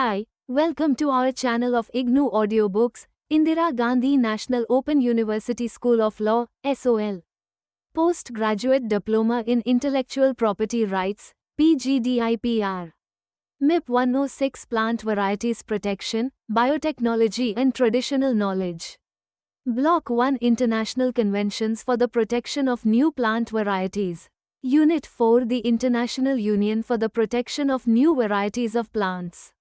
Hi, welcome to our channel of IGNOU Audiobooks, Indira Gandhi National Open University School of Law, SOL. Postgraduate Diploma in Intellectual Property Rights, PGDIPR. MIP 106 Plant Varieties Protection, Biotechnology and Traditional Knowledge. Block 1 International Conventions for the Protection of New Plant Varieties. Unit 4 The International Union for the Protection of New Varieties of Plants.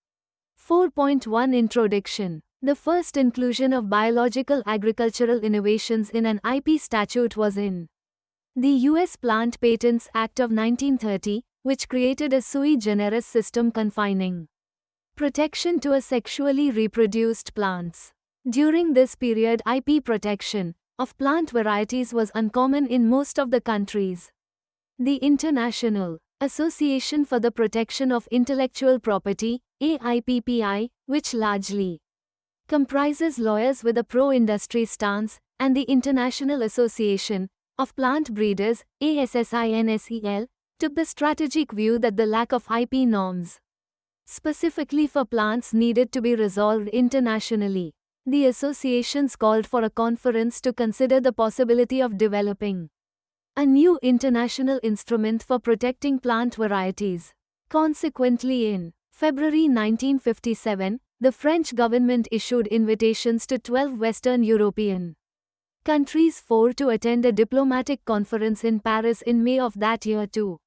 4.1 Introduction. The first inclusion of biological agricultural innovations in an IP statute was in the U.S. Plant Patents Act of 1930, which created a sui generis system confining protection to asexually reproduced plants. During this period, IP protection of plant varieties was uncommon in most of the countries. The International Association for the Protection of Intellectual Property, AIPPI, which largely comprises lawyers with a pro-industry stance, and the International Association of Plant Breeders, ASSINSEL, took the strategic view that the lack of IP norms specifically for plants needed to be resolved internationally. The associations called for a conference to consider the possibility of developing a new international instrument for protecting plant varieties. Consequently, in February 1957, the French government issued invitations to 12 Western European countries to attend a diplomatic conference in Paris in May of that year to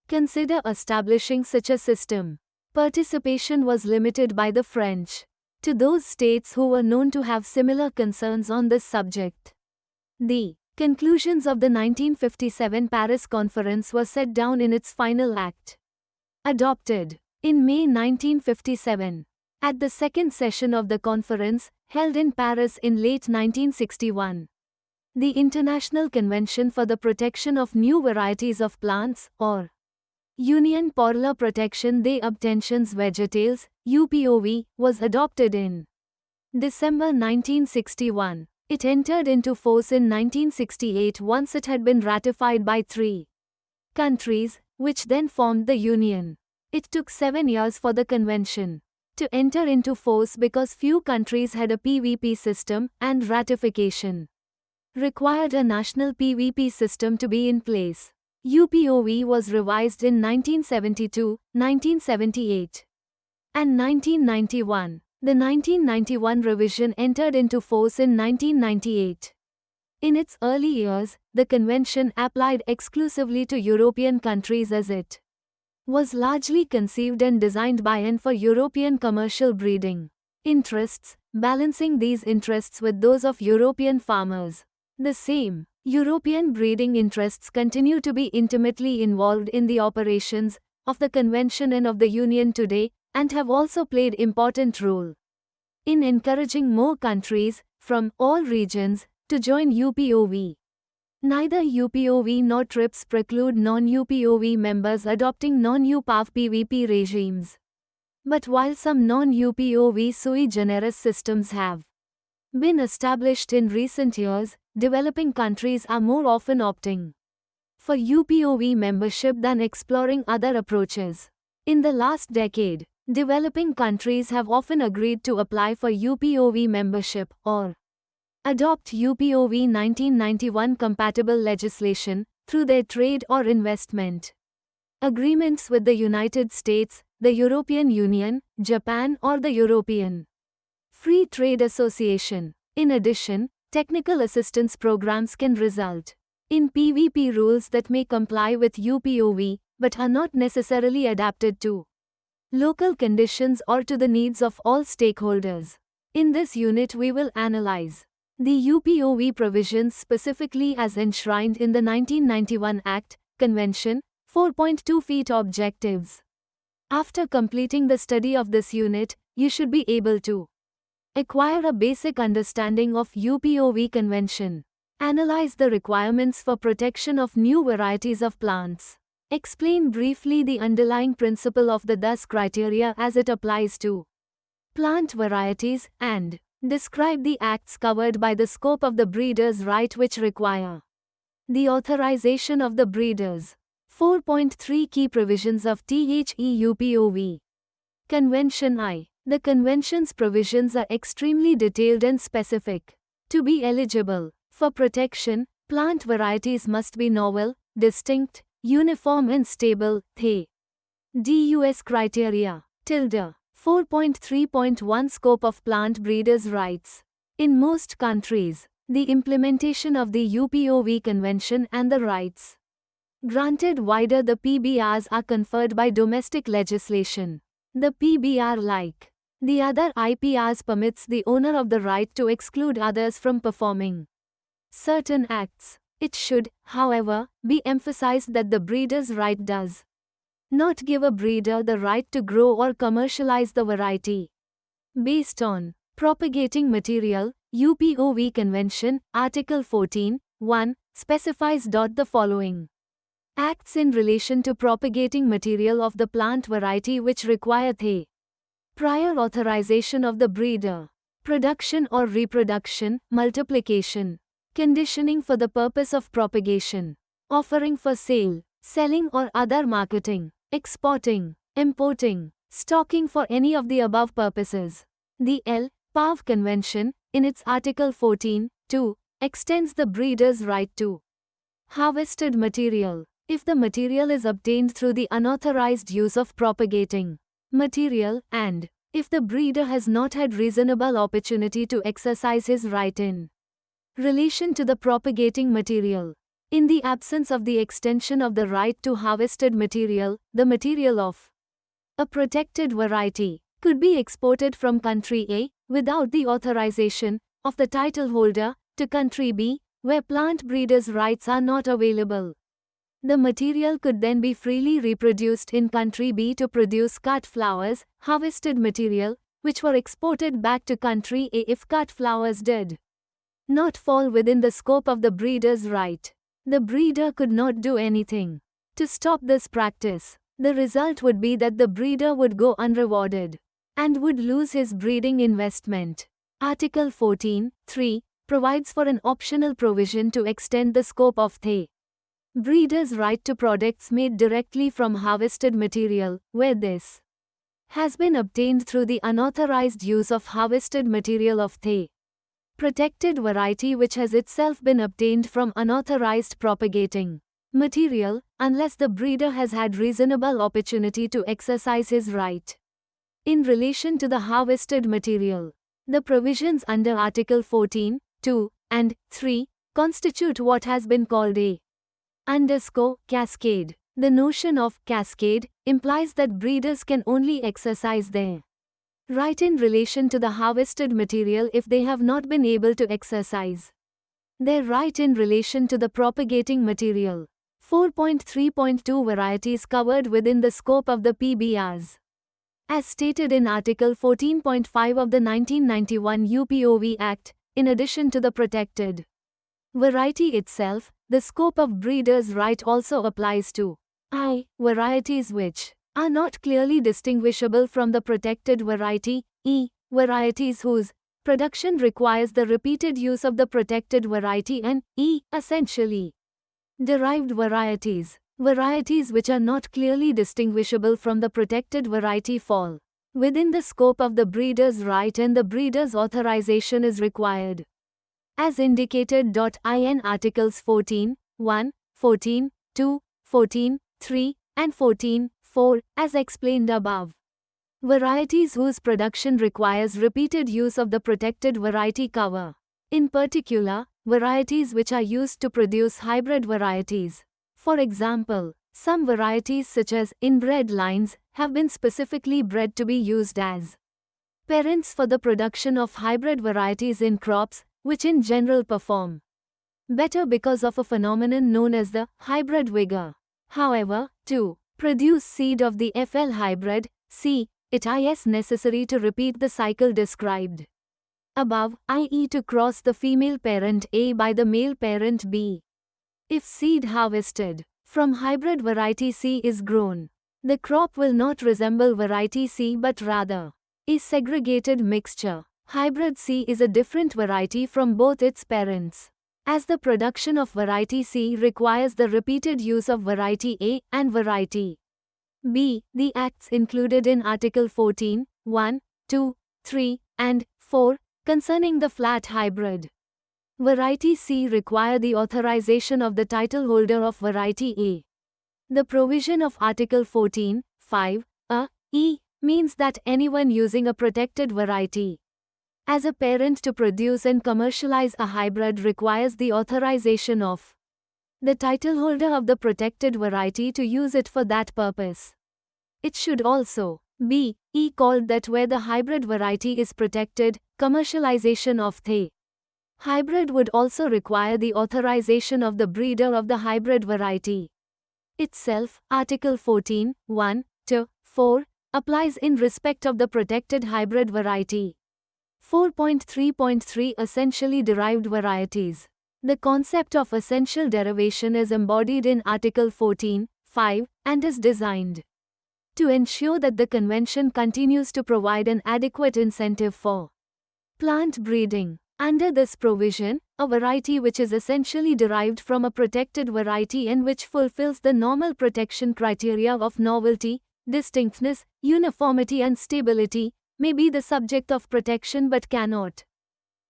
consider establishing such a system. Participation was limited by the French to those states who were known to have similar concerns on this subject. The conclusions of the 1957 Paris Conference were set down in its final act, adopted in May 1957. At the second session of the conference, held in Paris in late 1961, the International Convention for the Protection of New Varieties of Plants, or Union pour la Protection des Obtentions Végétales, UPOV, was adopted in December 1961. It entered into force in 1968 once it had been ratified by 3 countries, which then formed the Union. It took 7 years for the convention to enter into force because few countries had a PVP system, and ratification required a national PVP system to be in place. UPOV was revised in 1972, 1978, and 1991. The 1991 revision entered into force in 1998. In its early years, the convention applied exclusively to European countries as it was largely conceived and designed by and for European commercial breeding interests, balancing these interests with those of European farmers. The same European breeding interests continue to be intimately involved in the operations of the convention and of the Union today, and have also played important role in encouraging more countries, from all regions, to join UPOV. Neither UPOV nor TRIPS preclude non-UPOV members adopting non-UPOV PVP regimes. But while some non-UPOV sui generis systems have been established in recent years, developing countries are more often opting for UPOV membership than exploring other approaches. In the last decade, developing countries have often agreed to apply for UPOV membership, or adopt UPOV 1991 compatible legislation, through their trade or investment agreements with the United States, the European Union, Japan, or the European Free Trade Association. In addition, technical assistance programs can result in PVP rules that may comply with UPOV, but are not necessarily adapted to local conditions or to the needs of all stakeholders. In this unit, we will analyze the UPOV provisions specifically as enshrined in the 1991 Act, Convention. 4.2 Feet Objectives. After completing the study of this unit, you should be able to acquire a basic understanding of UPOV Convention, analyze the requirements for protection of new varieties of plants, explain briefly the underlying principle of the thus criteria as it applies to plant varieties, and describe the acts covered by the scope of the breeder's right which require the authorization of the breeders. 4.3 Key provisions of THEUPOV. Convention I. The convention's provisions are extremely detailed and specific. To be eligible for protection, plant varieties must be novel, distinct, uniform and stable. The DUS criteria. 4.3.1 Scope of plant breeders' rights. In most countries, the implementation of the UPOV Convention and the rights granted wider the PBRs are conferred by domestic legislation. The PBR, like the other IPRs, permits the owner of the right to exclude others from performing certain acts. It should, however, be emphasized that the breeder's right does not give a breeder the right to grow or commercialize the variety. Based on propagating material, UPOV Convention, Article 14, 1, specifies the following acts in relation to propagating material of the plant variety which require the prior authorization of the breeder, production or reproduction, multiplication, conditioning for the purpose of propagation, offering for sale, selling or other marketing, exporting, importing, stocking for any of the above purposes. The PAV Convention, in its Article 14, 2, extends the breeder's right to harvested material if the material is obtained through the unauthorized use of propagating material, and if the breeder has not had reasonable opportunity to exercise his right in relation to the propagating material. In the absence of the extension of the right to harvested material, the material of a protected variety could be exported from country A, without the authorization of the title holder, to country B, where plant breeders' rights are not available. The material could then be freely reproduced in country B to produce cut flowers, harvested material, which were exported back to country A if cut flowers did not fall within the scope of the breeder's right. The breeder could not do anything to stop this practice. The result would be that the breeder would go unrewarded and would lose his breeding investment. Article 14, 3, provides for an optional provision to extend the scope of the breeder's right to products made directly from harvested material, where this has been obtained through the unauthorized use of harvested material of the protected variety which has itself been obtained from unauthorized propagating material, unless the breeder has had reasonable opportunity to exercise his right in relation to the harvested material. The provisions under Article 14, 2, and 3 constitute what has been called a cascade. The notion of cascade implies that breeders can only exercise their right in relation to the harvested material if they have not been able to exercise their right in relation to the propagating material. 4.3.2 Varieties covered within the scope of the PBRs. As stated in Article 14.5 of the 1991 UPOV Act, in addition to the protected variety itself, the scope of breeder's right also applies to I. varieties which are not clearly distinguishable from the protected variety, E. varieties whose production requires the repeated use of the protected variety, and E. essentially derived varieties. Varieties which are not clearly distinguishable from the protected variety fall within the scope of the breeder's right and the breeder's authorization is required. As indicated. In Articles 14, 1, 14, 2, 14, 3, and 14, 4, as explained above. Varieties whose production requires repeated use of the protected variety cover, in particular, varieties which are used to produce hybrid varieties. For example, some varieties such as inbred lines have been specifically bred to be used as parents for the production of hybrid varieties in crops, which in general perform better because of a phenomenon known as the hybrid vigor. However, to produce seed of the FL hybrid, C, it is necessary to repeat the cycle described above, i.e. to cross the female parent A by the male parent B. If seed harvested from hybrid variety C is grown, the crop will not resemble variety C but rather a segregated mixture. Hybrid C is a different variety from both its parents, as the production of variety C requires the repeated use of variety A and variety B. The acts included in Article 14, 1, 2, 3, and 4, concerning the flat hybrid variety C require the authorization of the title holder of variety A. The provision of Article 14, 5, e means that anyone using a protected variety as a parent to produce and commercialize a hybrid requires the authorization of the title holder of the protected variety to use it for that purpose. It should also be called that where the hybrid variety is protected, commercialization of the hybrid would also require the authorization of the breeder of the hybrid variety itself. Article 14, 1 to 4 applies in respect of the protected hybrid variety. 4.3.3 Essentially derived varieties. The concept of essential derivation is embodied in Article 14, 5, and is designed to ensure that the Convention continues to provide an adequate incentive for plant breeding. Under this provision, a variety which is essentially derived from a protected variety and which fulfills the normal protection criteria of novelty, distinctness, uniformity and stability, may be the subject of protection but cannot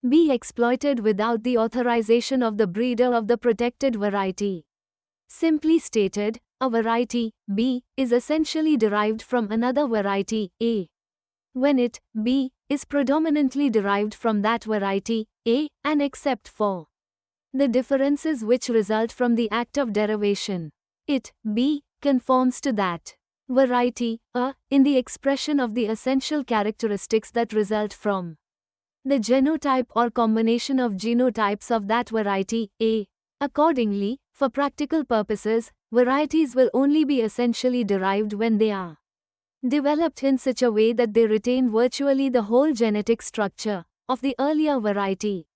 be exploited without the authorization of the breeder of the protected variety. Simply stated, a variety, B, is essentially derived from another variety, A, when it, B, is predominantly derived from that variety, A, and except for the differences which result from the act of derivation, it, B, conforms to that variety, A, in the expression of the essential characteristics that result from the genotype or combination of genotypes of that variety, A. Accordingly, for practical purposes, varieties will only be essentially derived when they are developed in such a way that they retain virtually the whole genetic structure of the earlier variety.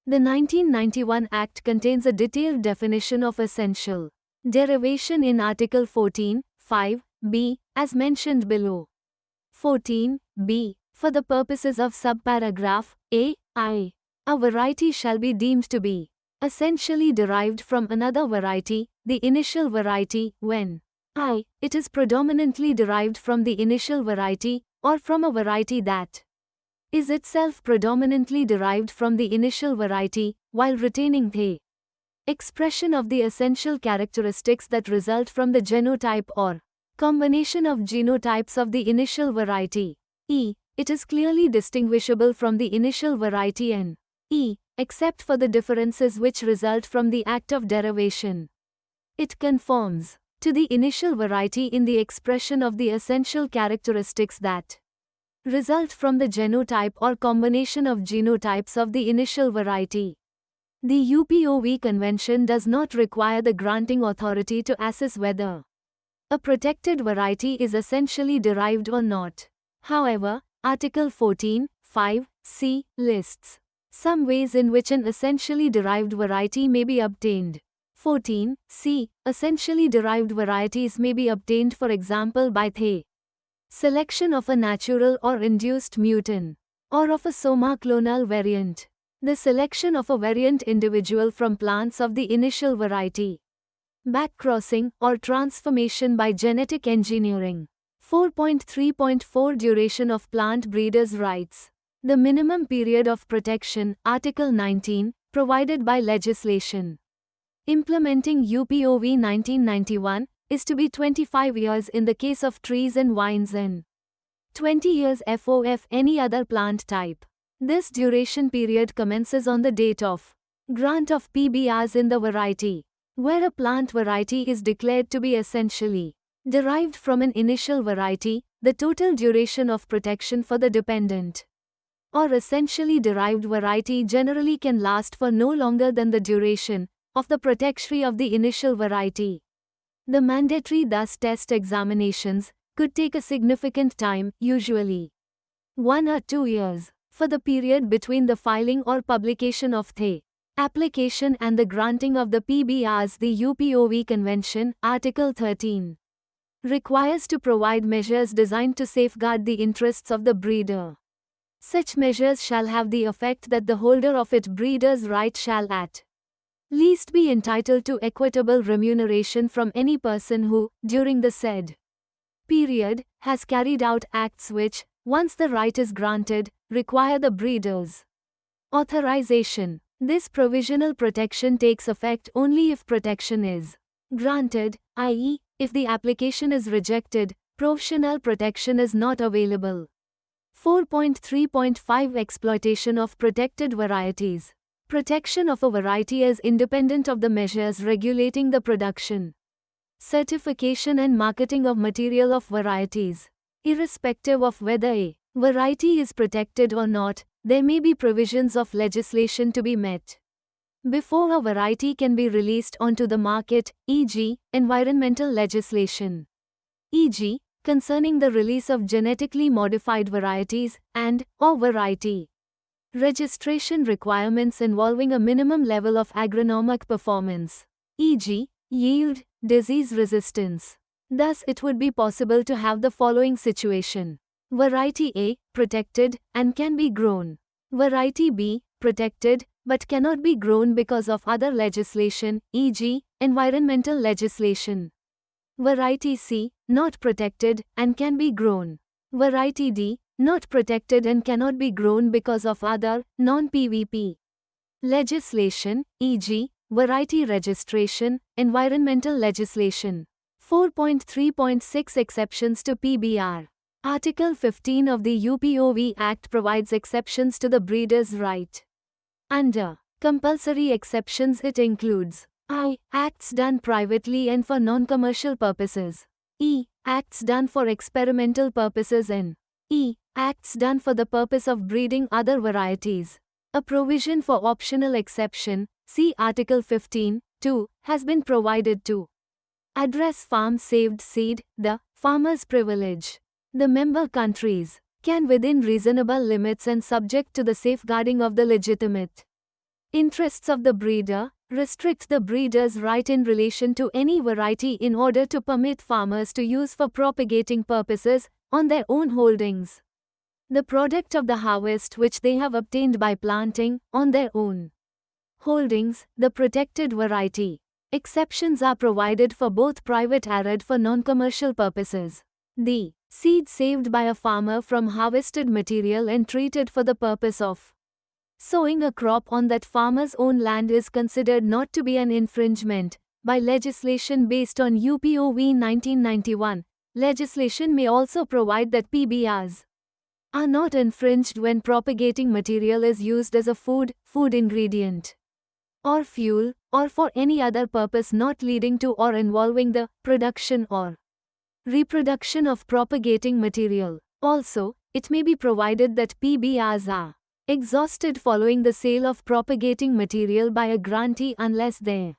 The 1991 Act contains a detailed definition of essential derivation in Article 14, 5b, as mentioned below. 14b. For the purposes of subparagraph a variety shall be deemed to be essentially derived from another variety, the initial variety, when it is predominantly derived from the initial variety, or from a variety that is itself predominantly derived from the initial variety, while retaining the expression of the essential characteristics that result from the genotype or combination of genotypes of the initial variety. It is clearly distinguishable from the initial variety and except for the differences which result from the act of derivation. It conforms to the initial variety in the expression of the essential characteristics that result from the genotype or combination of genotypes of the initial variety. The UPOV Convention does not require the granting authority to assess whether a protected variety is essentially derived or not. However, Article 14, 5c lists some ways in which an essentially derived variety may be obtained. 14c. Essentially derived varieties may be obtained, for example, by the selection of a natural or induced mutant, or of a soma-clonal variant. The selection of a variant individual from plants of the initial variety. Backcrossing, or transformation by genetic engineering. 4.3.4 Duration of plant breeders' rights. The minimum period of protection, Article 19, provided by legislation implementing UPOV 1991, is to be 25 years in the case of trees and vines and 20 years FOF any other plant type. This duration period commences on the date of grant of PBRs in the variety, where a plant variety is declared to be essentially derived from an initial variety. The total duration of protection for the dependent or essentially derived variety generally can last for no longer than the duration of the protection of the initial variety. The mandatory thus test examinations could take a significant time, usually 1 or 2 years, for the period between the filing or publication of the application and the granting of the PBRs. The UPOV Convention, Article 13, requires to provide measures designed to safeguard the interests of the breeder. Such measures shall have the effect that the holder of it breeder's right shall at least be entitled to equitable remuneration from any person who, during the said period, has carried out acts which, once the right is granted, require the breeder's authorization. This provisional protection takes effect only if protection is granted, i.e., if the application is rejected, provisional protection is not available. 4.3.5 Exploitation of protected varieties. Protection of a variety is independent of the measures regulating the production, certification and marketing of material of varieties. Irrespective of whether a variety is protected or not, there may be provisions of legislation to be met before a variety can be released onto the market, e.g., environmental legislation, e.g., concerning the release of genetically modified varieties, and/or variety registration requirements involving a minimum level of agronomic performance, e.g., yield, disease resistance. Thus, it would be possible to have the following situation. Variety A, protected, and can be grown. Variety B, protected, but cannot be grown because of other legislation, e.g., environmental legislation. Variety C, not protected, and can be grown. Variety D, not protected and cannot be grown because of other, non-PVP legislation, e.g., variety registration, environmental legislation. 4.3.6 Exceptions to PBR. Article 15 of the UPOV Act provides exceptions to the breeder's right. Under compulsory exceptions it includes I. Acts done privately and for non-commercial purposes. E. Acts done for experimental purposes and E. Acts done for the purpose of breeding other varieties. A provision for optional exception, see Article 15, 2, has been provided to address farm-saved seed, the farmer's privilege. The member countries can, within reasonable limits and subject to the safeguarding of the legitimate interests of the breeder, restrict the breeder's right in relation to any variety in order to permit farmers to use for propagating purposes, on their own holdings, the product of the harvest which they have obtained by planting, on their own holdings, the protected variety. Exceptions are provided for both private arid for non-commercial purposes. The seed saved by a farmer from harvested material and treated for the purpose of sowing a crop on that farmer's own land is considered not to be an infringement by legislation based on UPOV 1991. Legislation may also provide that PBRs are not infringed when propagating material is used as a food ingredient, or fuel, or for any other purpose not leading to or involving the production or reproduction of propagating material. Also, it may be provided that PBRs are exhausted following the sale of propagating material by a grantee unless there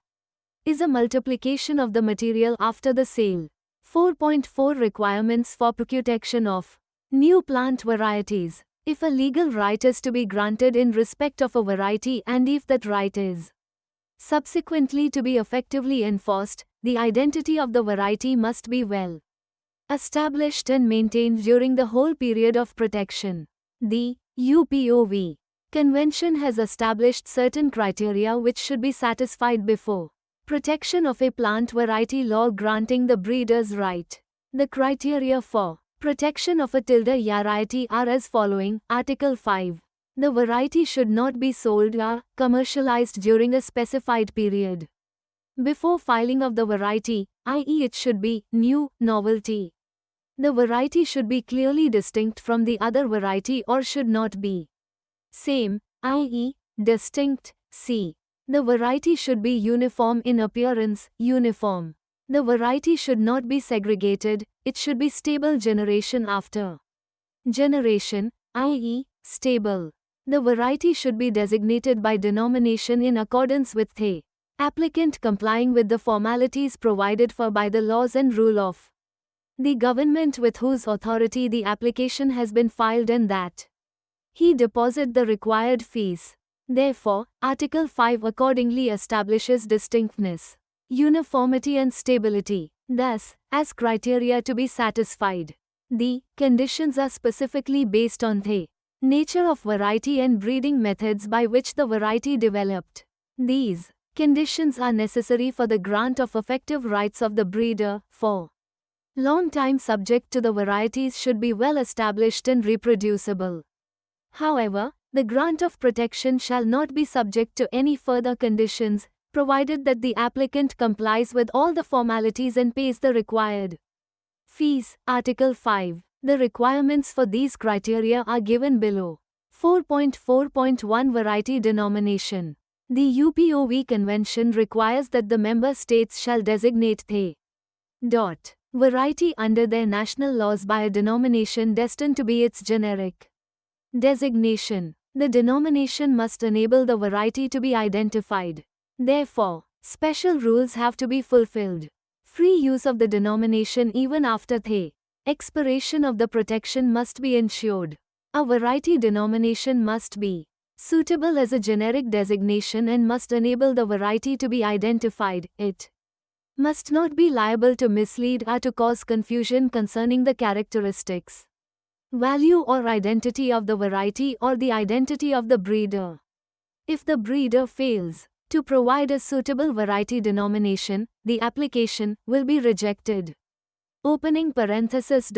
is a multiplication of the material after the sale. 4.4 Requirements for protection of new plant varieties. If a legal right is to be granted in respect of a variety and if that right is subsequently to be effectively enforced, the identity of the variety must be well established and maintained during the whole period of protection. The UPOV Convention has established certain criteria which should be satisfied before protection of a plant variety law granting the breeder's right. The criteria for protection of a variety are as following. Article 5. The variety should not be sold or commercialized during a specified period before filing of the variety, i.e., it should be new, novelty. The variety should be clearly distinct from the other variety or should not be same, i.e., distinct. C. The variety should be uniform in appearance, uniform. The variety should not be segregated, it should be stable generation after generation, i.e., stable. The variety should be designated by denomination in accordance with the applicant complying with the formalities provided for by the laws and rule of the government with whose authority the application has been filed and that he deposit the required fees. Therefore, Article 5 accordingly establishes distinctness, uniformity and stability. Thus, as criteria to be satisfied, the conditions are specifically based on the nature of variety and breeding methods by which the variety developed. These conditions are necessary for the grant of effective rights of the breeder, for Long time subject to the varieties should be well established and reproducible. However, the grant of protection shall not be subject to any further conditions, provided that the applicant complies with all the formalities and pays the required fees. Article 5. The requirements for these criteria are given below. 4.4.1 Variety denomination. The UPOV Convention requires that the member states shall designate the variety under their national laws by a denomination destined to be its generic designation. The denomination must enable the variety to be identified. Therefore, special rules have to be fulfilled. Free use of the denomination even after the expiration of the protection must be ensured. A variety denomination must be suitable as a generic designation and must enable the variety to be identified. It must not be liable to mislead or to cause confusion concerning the characteristics, value or identity of the variety or the identity of the breeder. If the breeder fails to provide a suitable variety denomination, the application will be rejected. Opening parenthesis.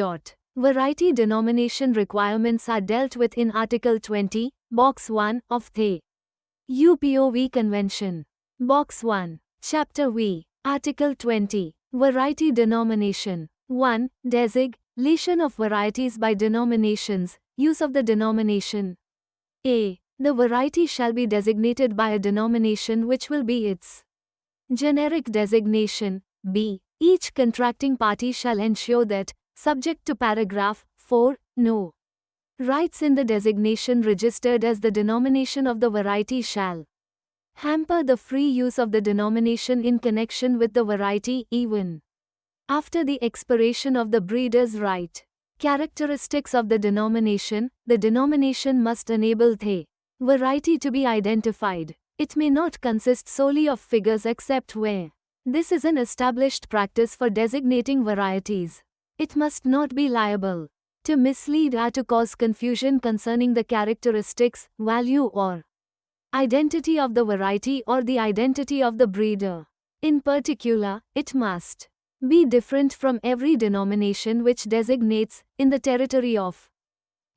Variety denomination requirements are dealt with in Article 20, Box 1 of the UPOV Convention. Box 1. Chapter V. Article 20. Variety denomination. 1. Designation of varieties by denominations. Use of the denomination. A. The variety shall be designated by a denomination which will be its generic designation. B. Each contracting party shall ensure that, subject to paragraph 4, no rights in the designation registered as the denomination of the variety shall hamper the free use of the denomination in connection with the variety even after the expiration of the breeder's right. Characteristics of the denomination. The denomination must enable the variety to be identified. It may not consist solely of figures except where this is an established practice for designating varieties. It must not be liable to mislead or to cause confusion concerning the characteristics, value or identity of the variety or the identity of the breeder. In particular, it must be different from every denomination which designates, in the territory of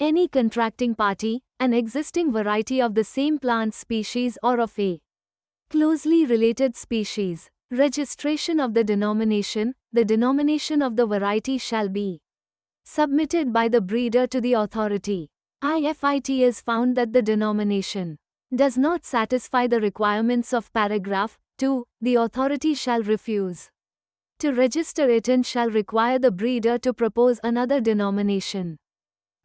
any contracting party, an existing variety of the same plant species or of a closely related species. Registration of the denomination. The denomination of the variety shall be submitted by the breeder to the authority. If it is found that the denomination does not satisfy the requirements of paragraph 2, the authority shall refuse to register it and shall require the breeder to propose another denomination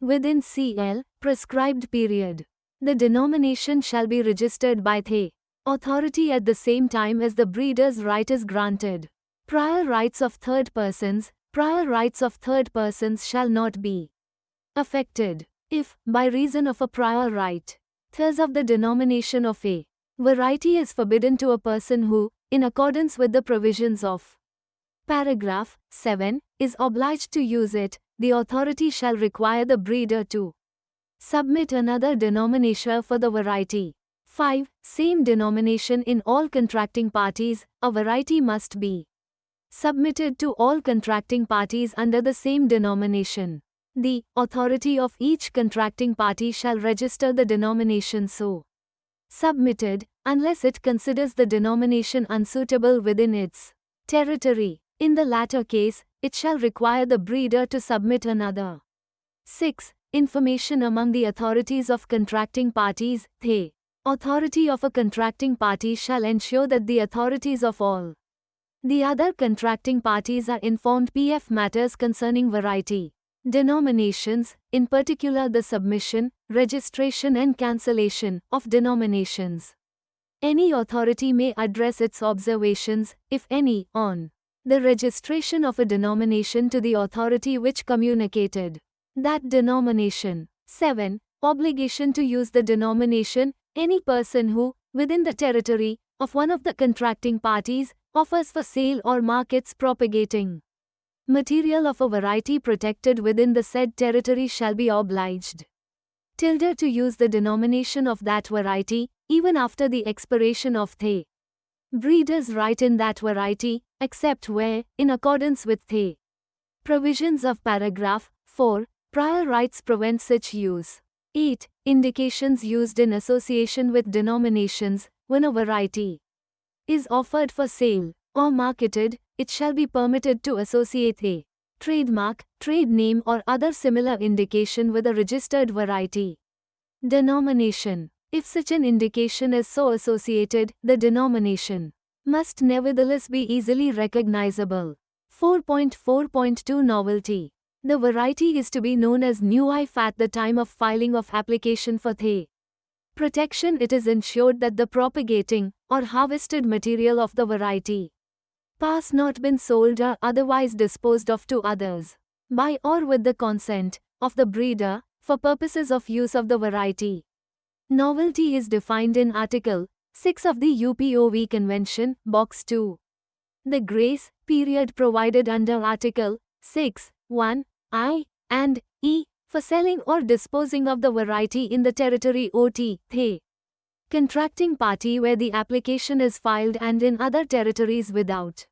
within CL prescribed period. The denomination shall be registered by the authority at the same time as the breeder's right is granted. Prior rights of third persons. Prior rights of third persons shall not be affected if, by reason of a prior right, thus of the denomination of a variety is forbidden to a person who, in accordance with the provisions of paragraph 7, is obliged to use it, the authority shall require the breeder to submit another denomination for the variety. 5. Same denomination in all contracting parties. A variety must be submitted to all contracting parties under the same denomination. The authority of each contracting party shall register the denomination so submitted, unless it considers the denomination unsuitable within its territory. In the latter case, it shall require the breeder to submit another. 6. Information among the authorities of contracting parties. The authority of a contracting party shall ensure that the authorities of all the other contracting parties are informed of matters concerning variety denominations, in particular the submission, registration and cancellation of denominations. Any authority may address its observations, if any, on the registration of a denomination to the authority which communicated that denomination. 7. Obligation to use the denomination. Any person who, within the territory of one of the contracting parties, offers for sale or markets propagating material of a variety protected within the said territory shall be obliged to use the denomination of that variety, even after the expiration of the breeder's right in that variety, except where, in accordance with the Provisions of paragraph 4. Prior rights prevent such use. 8. Indications used in association with denominations. When a variety is offered for sale or marketed, it shall be permitted to associate a trademark, trade name or other similar indication with a registered variety denomination. If such an indication is so associated, the denomination must nevertheless be easily recognizable. 4.4.2 Novelty. The variety is to be known as new if at the time of filing of application for the protection it is ensured that the propagating or harvested material of the variety pass not been sold or otherwise disposed of to others by or with the consent of the breeder for purposes of use of the variety. Novelty is defined in Article 6 of the UPOV Convention, Box 2. The grace period provided under Article 6, 1, I, and E, for selling or disposing of the variety in the territory OT, the contracting party where the application is filed and in other territories without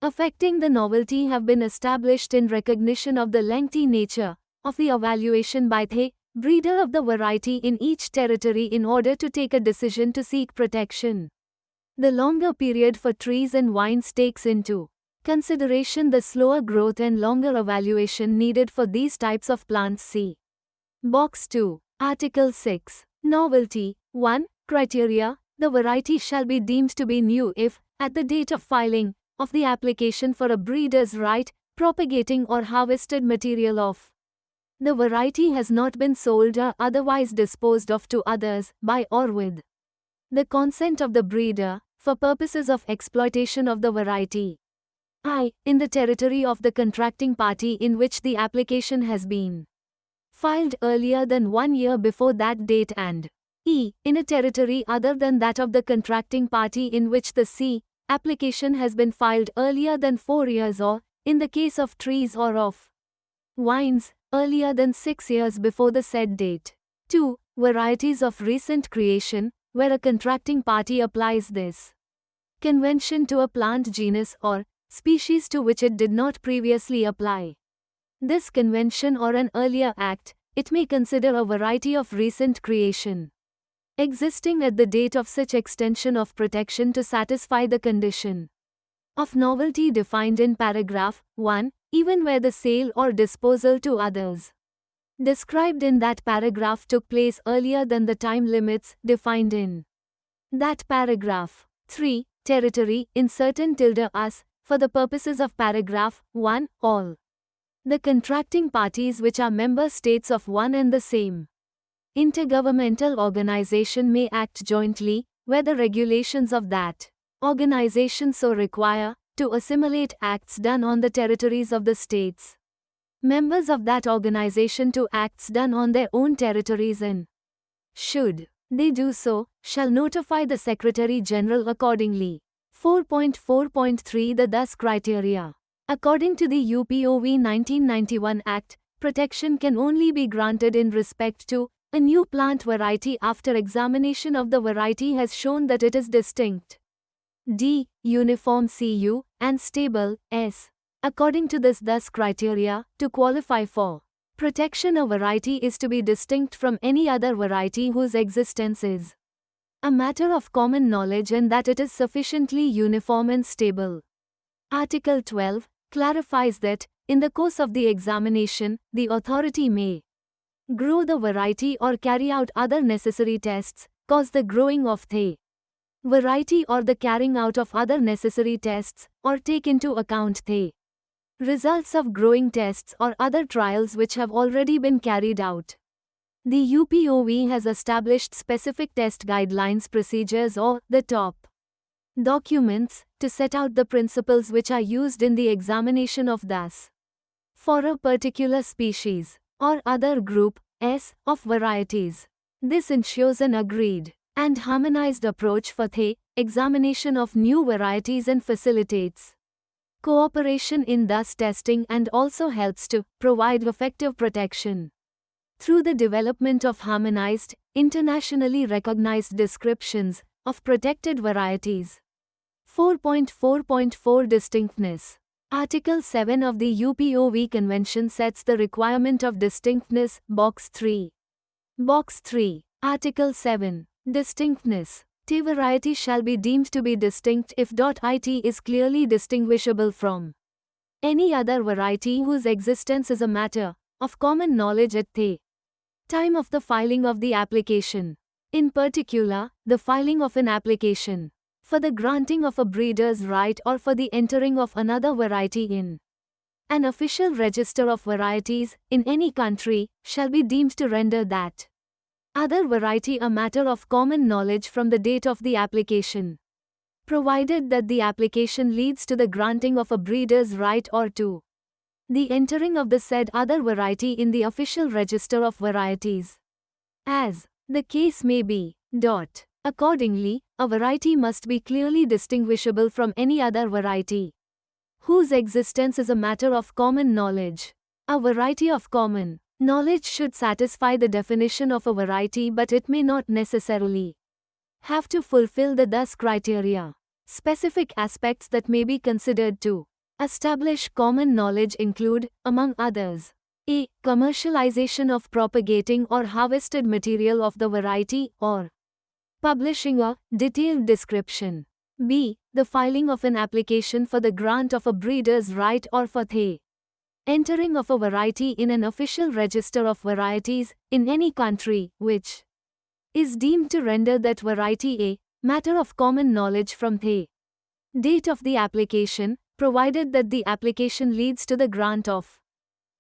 affecting the novelty have been established in recognition of the lengthy nature of the evaluation by the breeder of the variety in each territory in order to take a decision to seek protection. The longer period for trees and vines takes into consideration the slower growth and longer evaluation needed for these types of plants. See Box 2. Article 6. Novelty. 1. Criteria. The variety shall be deemed to be new if, at the date of filing of the application for a breeder's right, propagating or harvested material of the variety has not been sold or otherwise disposed of to others, by or with the consent of the breeder, for purposes of exploitation of the variety. I. In the territory of the contracting party in which the application has been filed earlier than 1 year before that date and E. In a territory other than that of the contracting party in which the C. application has been filed earlier than 4 years or, in the case of trees or of vines, earlier than 6 years before the said date. 2. Varieties of recent creation, where a contracting party applies this convention to a plant genus or species to which it did not previously apply this convention or an earlier act, it may consider a variety of recent creation existing at the date of such extension of protection to satisfy the condition of novelty defined in paragraph 1, even where the sale or disposal to others described in that paragraph took place earlier than the time limits defined in that paragraph. 3. Territory. Inserted tilde us, for the purposes of paragraph 1, all the contracting parties which are member states of one and the same intergovernmental organization may act jointly, where the regulations of that organization so require, to assimilate acts done on the territories of the states members of that organization to acts done on their own territories and, should they do so, shall notify the Secretary General accordingly. 4.4.3 The thus criteria. According to the UPOV 1991 Act, protection can only be granted in respect to a new plant variety after examination of the variety has shown that it is distinct, d. uniform cu, and stable, s. According to this thus criteria, to qualify for protection a variety is to be distinct from any other variety whose existence is a matter of common knowledge and that it is sufficiently uniform and stable. Article 12 clarifies that, in the course of the examination, the authority may grow the variety or carry out other necessary tests, cause the growing of the variety or the carrying out of other necessary tests, or take into account the results of growing tests or other trials which have already been carried out. The UPOV has established specific test guidelines procedures or the top documents to set out the principles which are used in the examination of thus for a particular species or other group S of varieties. This ensures an agreed and harmonized approach for the examination of new varieties and facilitates cooperation in thus testing and also helps to provide effective protection through the development of harmonized, internationally recognized descriptions of protected varieties. 4.4.4 Distinctness. Article 7 of the UPOV Convention sets the requirement of distinctness, Box 3. Box 3. Article 7. Distinctness. A variety shall be deemed to be distinct if it is clearly distinguishable from any other variety whose existence is a matter of common knowledge at the time of the filing of the application. In particular, the filing of an application for the granting of a breeder's right or for the entering of another variety in an official register of varieties in any country shall be deemed to render that other variety a matter of common knowledge from the date of the application, provided that the application leads to the granting of a breeder's right or to the entering of the said other variety in the official register of varieties, as the case may be. Accordingly, a variety must be clearly distinguishable from any other variety whose existence is a matter of common knowledge. A variety of common knowledge should satisfy the definition of a variety, but it may not necessarily have to fulfill the thus criteria. Specific aspects that may be considered to establish common knowledge include, among others, a. Commercialization of propagating or harvested material of the variety, or publishing a detailed description. B. The filing of an application for the grant of a breeder's right or for the entering of a variety in an official register of varieties in any country, which is deemed to render that variety a matter of common knowledge from the date of the application, provided that the application leads to the grant of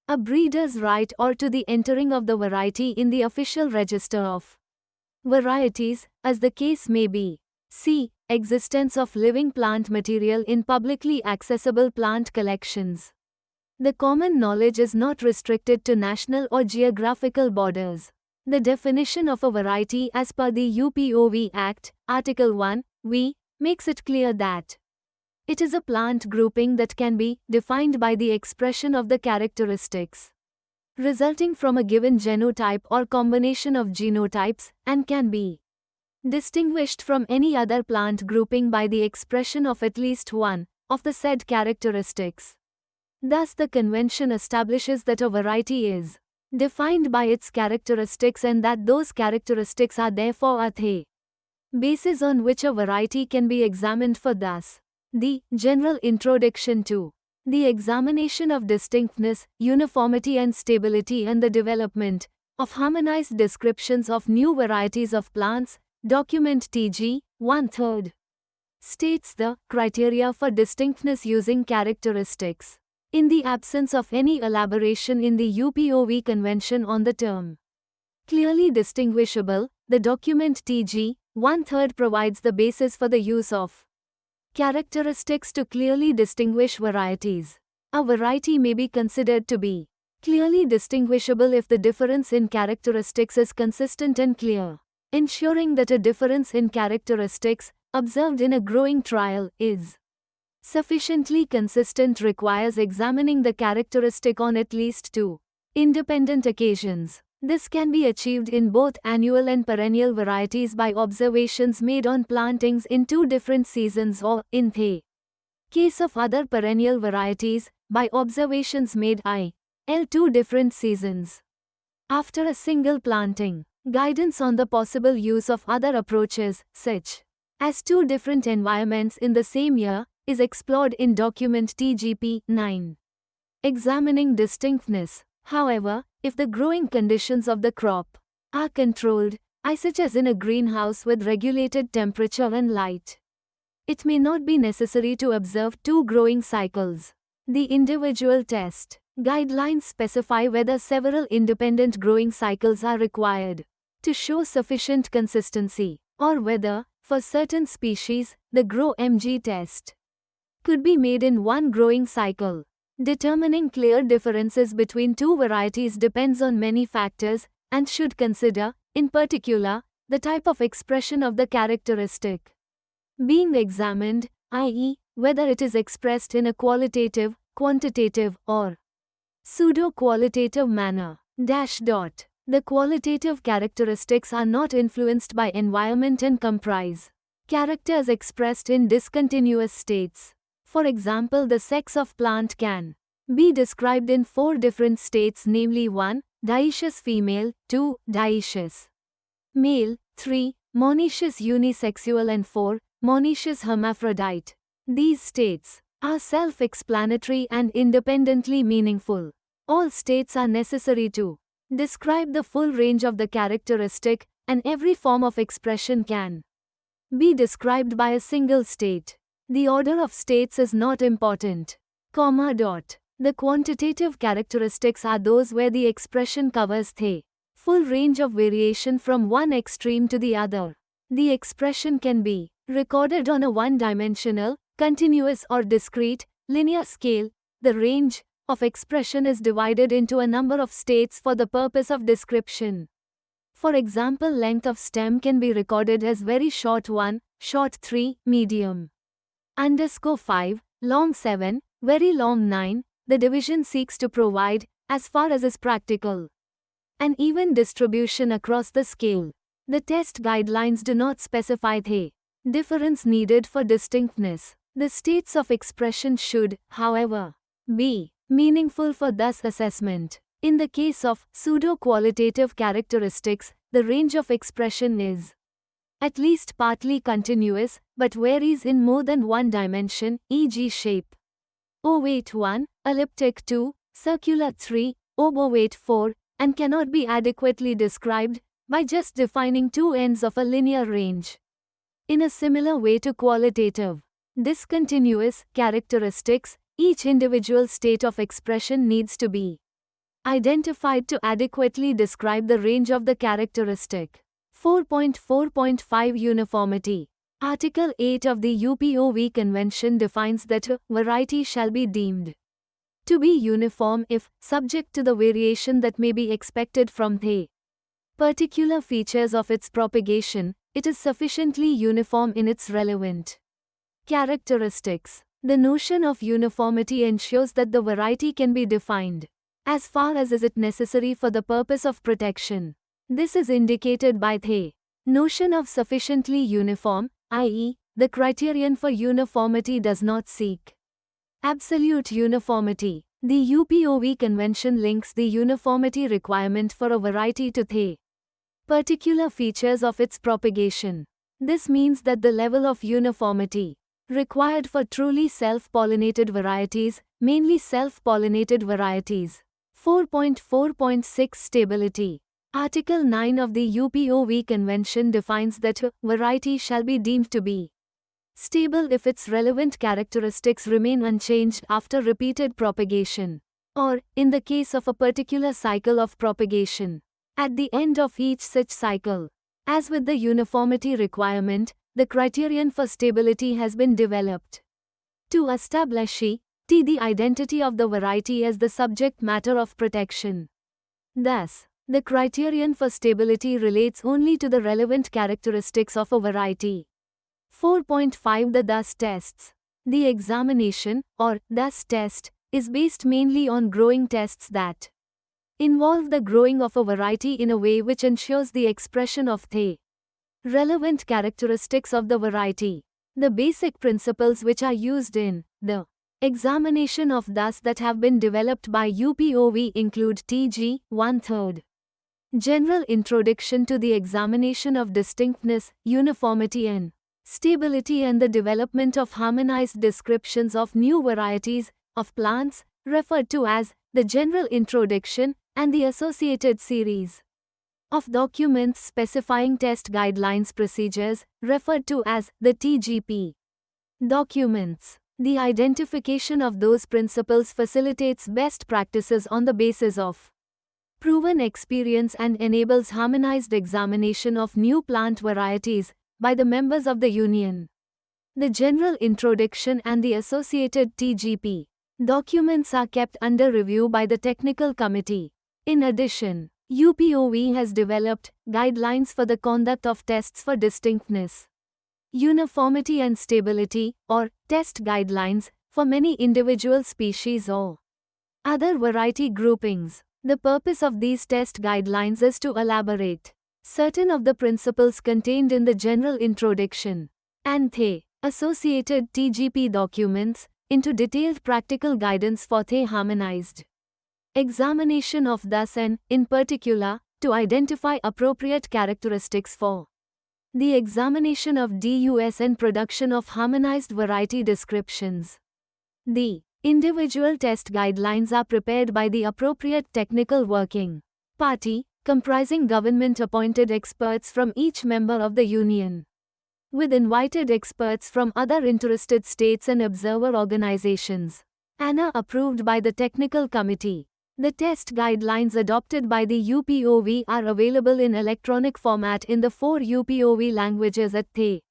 a breeder's right or to the entering of the variety in the official register of varieties, as the case may be. C. Existence of living plant material in publicly accessible plant collections. The common knowledge is not restricted to national or geographical borders. The definition of a variety as per the UPOV Act, Article 1, V, makes it clear that it is a plant grouping that can be defined by the expression of the characteristics resulting from a given genotype or combination of genotypes, and can be distinguished from any other plant grouping by the expression of at least one of the said characteristics. Thus, the convention establishes that a variety is defined by its characteristics and that those characteristics are therefore the basis on which a variety can be examined for. Thus, the general introduction to the examination of distinctness, uniformity and stability and the development of harmonized descriptions of new varieties of plants, document TG 1/3, states the criteria for distinctness using characteristics. In the absence of any elaboration in the UPOV Convention on the term clearly distinguishable, the document TG 1/3 provides the basis for the use of characteristics to clearly distinguish varieties. A variety may be considered to be clearly distinguishable if the difference in characteristics is consistent and clear. Ensuring that a difference in characteristics observed in a growing trial is sufficiently consistent requires examining the characteristic on at least two independent occasions. This can be achieved in both annual and perennial varieties by observations made on plantings in two different seasons, or, in the case of other perennial varieties, by observations made in two different seasons. After a single planting, guidance on the possible use of other approaches, such as two different environments in the same year, is explored in document TGP 9. Examining distinctness. However, if the growing conditions of the crop are controlled, such as in a greenhouse with regulated temperature and light, it may not be necessary to observe two growing cycles. The individual test guidelines specify whether several independent growing cycles are required to show sufficient consistency, or whether, for certain species, the GROW-MG test could be made in one growing cycle. Determining clear differences between two varieties depends on many factors, and should consider, in particular, the type of expression of the characteristic being examined, i.e., whether it is expressed in a qualitative, quantitative, or pseudo-qualitative manner. The qualitative characteristics are not influenced by environment and comprise characters expressed in discontinuous states. For example, the sex of plant can be described in 4 different states, namely 1. Dioecious female, 2. Dioecious male, 3. Monoecious unisexual and 4. Monoecious hermaphrodite. These states are self-explanatory and independently meaningful. All states are necessary to describe the full range of the characteristic, and every form of expression can be described by a single state. The order of states is not important. The quantitative characteristics are those where the expression covers the full range of variation from one extreme to the other. The expression can be recorded on a one-dimensional, continuous or discrete, linear scale. The range of expression is divided into a number of states for the purpose of description. For example, length of stem can be recorded as very short 1, short 3, medium _5, long 7, very long 9. The division seeks to provide, as far as is practical, an even distribution across the scale. The test guidelines do not specify the difference needed for distinctness. The states of expression should, however, be meaningful for thus assessment. In the case of pseudo-qualitative characteristics, the range of expression is at least partly continuous, but varies in more than one dimension, e.g. shape. Ovate 1, elliptic 2, circular 3, obovate 4, and cannot be adequately described by just defining two ends of a linear range. In a similar way to qualitative, discontinuous characteristics, each individual state of expression needs to be identified to adequately describe the range of the characteristic. 4.4.5 Uniformity. Article 8 of the UPOV Convention defines that a variety shall be deemed to be uniform if, subject to the variation that may be expected from the particular features of its propagation, it is sufficiently uniform in its relevant characteristics. The notion of uniformity ensures that the variety can be defined as far as is it necessary for the purpose of protection. This is indicated by the notion of sufficiently uniform, i.e., the criterion for uniformity does not seek absolute uniformity. The UPOV Convention links the uniformity requirement for a variety to the particular features of its propagation. This means that the level of uniformity required for truly self-pollinated varieties, mainly self-pollinated varieties. 4.4.6 Stability. Article 9 of the UPOV Convention defines that a variety shall be deemed to be stable if its relevant characteristics remain unchanged after repeated propagation, or, in the case of a particular cycle of propagation, at the end of each such cycle. As with the uniformity requirement, the criterion for stability has been developed to establish the identity of the variety as the subject matter of protection. Thus, the criterion for stability relates only to the relevant characteristics of a variety. 4.5 The Thus tests. The examination, or Thus test, is based mainly on growing tests that involve the growing of a variety in a way which ensures the expression of the relevant characteristics of the variety. The basic principles which are used in the examination of thus that have been developed by UPOV include TG, 1/3. General introduction to the examination of distinctness, uniformity and stability, and the development of harmonized descriptions of new varieties of plants, referred to as the general introduction, and the associated series of documents specifying test guidelines procedures, referred to as the TGP documents. The identification of those principles facilitates best practices on the basis of proven experience and enables harmonized examination of new plant varieties by the members of the Union. The general introduction and the associated TGP documents are kept under review by the Technical Committee. In addition, UPOV has developed guidelines for the conduct of tests for distinctness, uniformity and stability, or test guidelines, for many individual species or other variety groupings. The purpose of these test guidelines is to elaborate certain of the principles contained in the general introduction and the associated TGP documents, into detailed practical guidance for the harmonized examination of thus and, in particular, to identify appropriate characteristics for the examination of DUS and production of harmonized variety descriptions. The individual test guidelines are prepared by the appropriate technical working party, comprising government-appointed experts from each member of the Union, with invited experts from other interested states and observer organizations, and are approved by the Technical Committee. The test guidelines adopted by the UPOV are available in electronic format in the 4 UPOV languages at the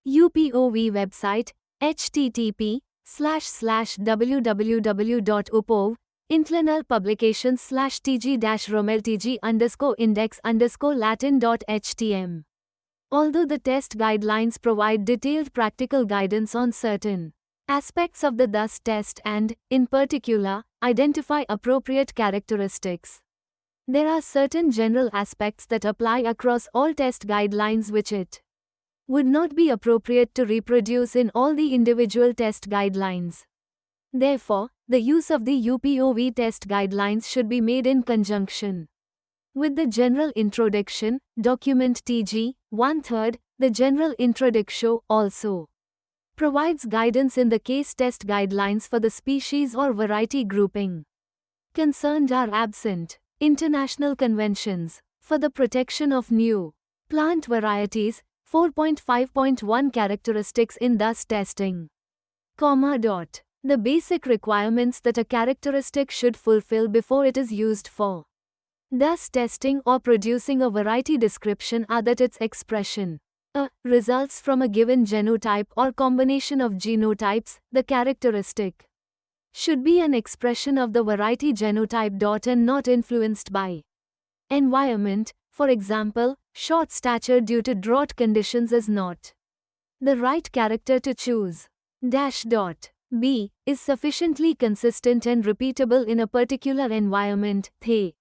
UPOV website, http://www.upov, Inclinal Publications /tg-romeltg_index_latin.htm. Although the test guidelines provide detailed practical guidance on certain aspects of the thus test and, in particular, identify appropriate characteristics, there are certain general aspects that apply across all test guidelines which it would not be appropriate to reproduce in all the individual test guidelines. Therefore, the use of the UPOV test guidelines should be made in conjunction with the General Introduction, document TG, 1/3, the General Introduction also provides guidance in the case test guidelines for the species or variety grouping concerned are absent. International conventions for the protection of new plant varieties, 4.5.1 characteristics in thus testing. The basic requirements that a characteristic should fulfill before it is used for thus testing or producing a variety description are that its expression results from a given genotype or combination of genotypes. The characteristic should be an expression of the variety genotype. And not influenced by environment. For example, short stature due to drought conditions is not the right character to choose. B is sufficiently consistent and repeatable in a particular environment. The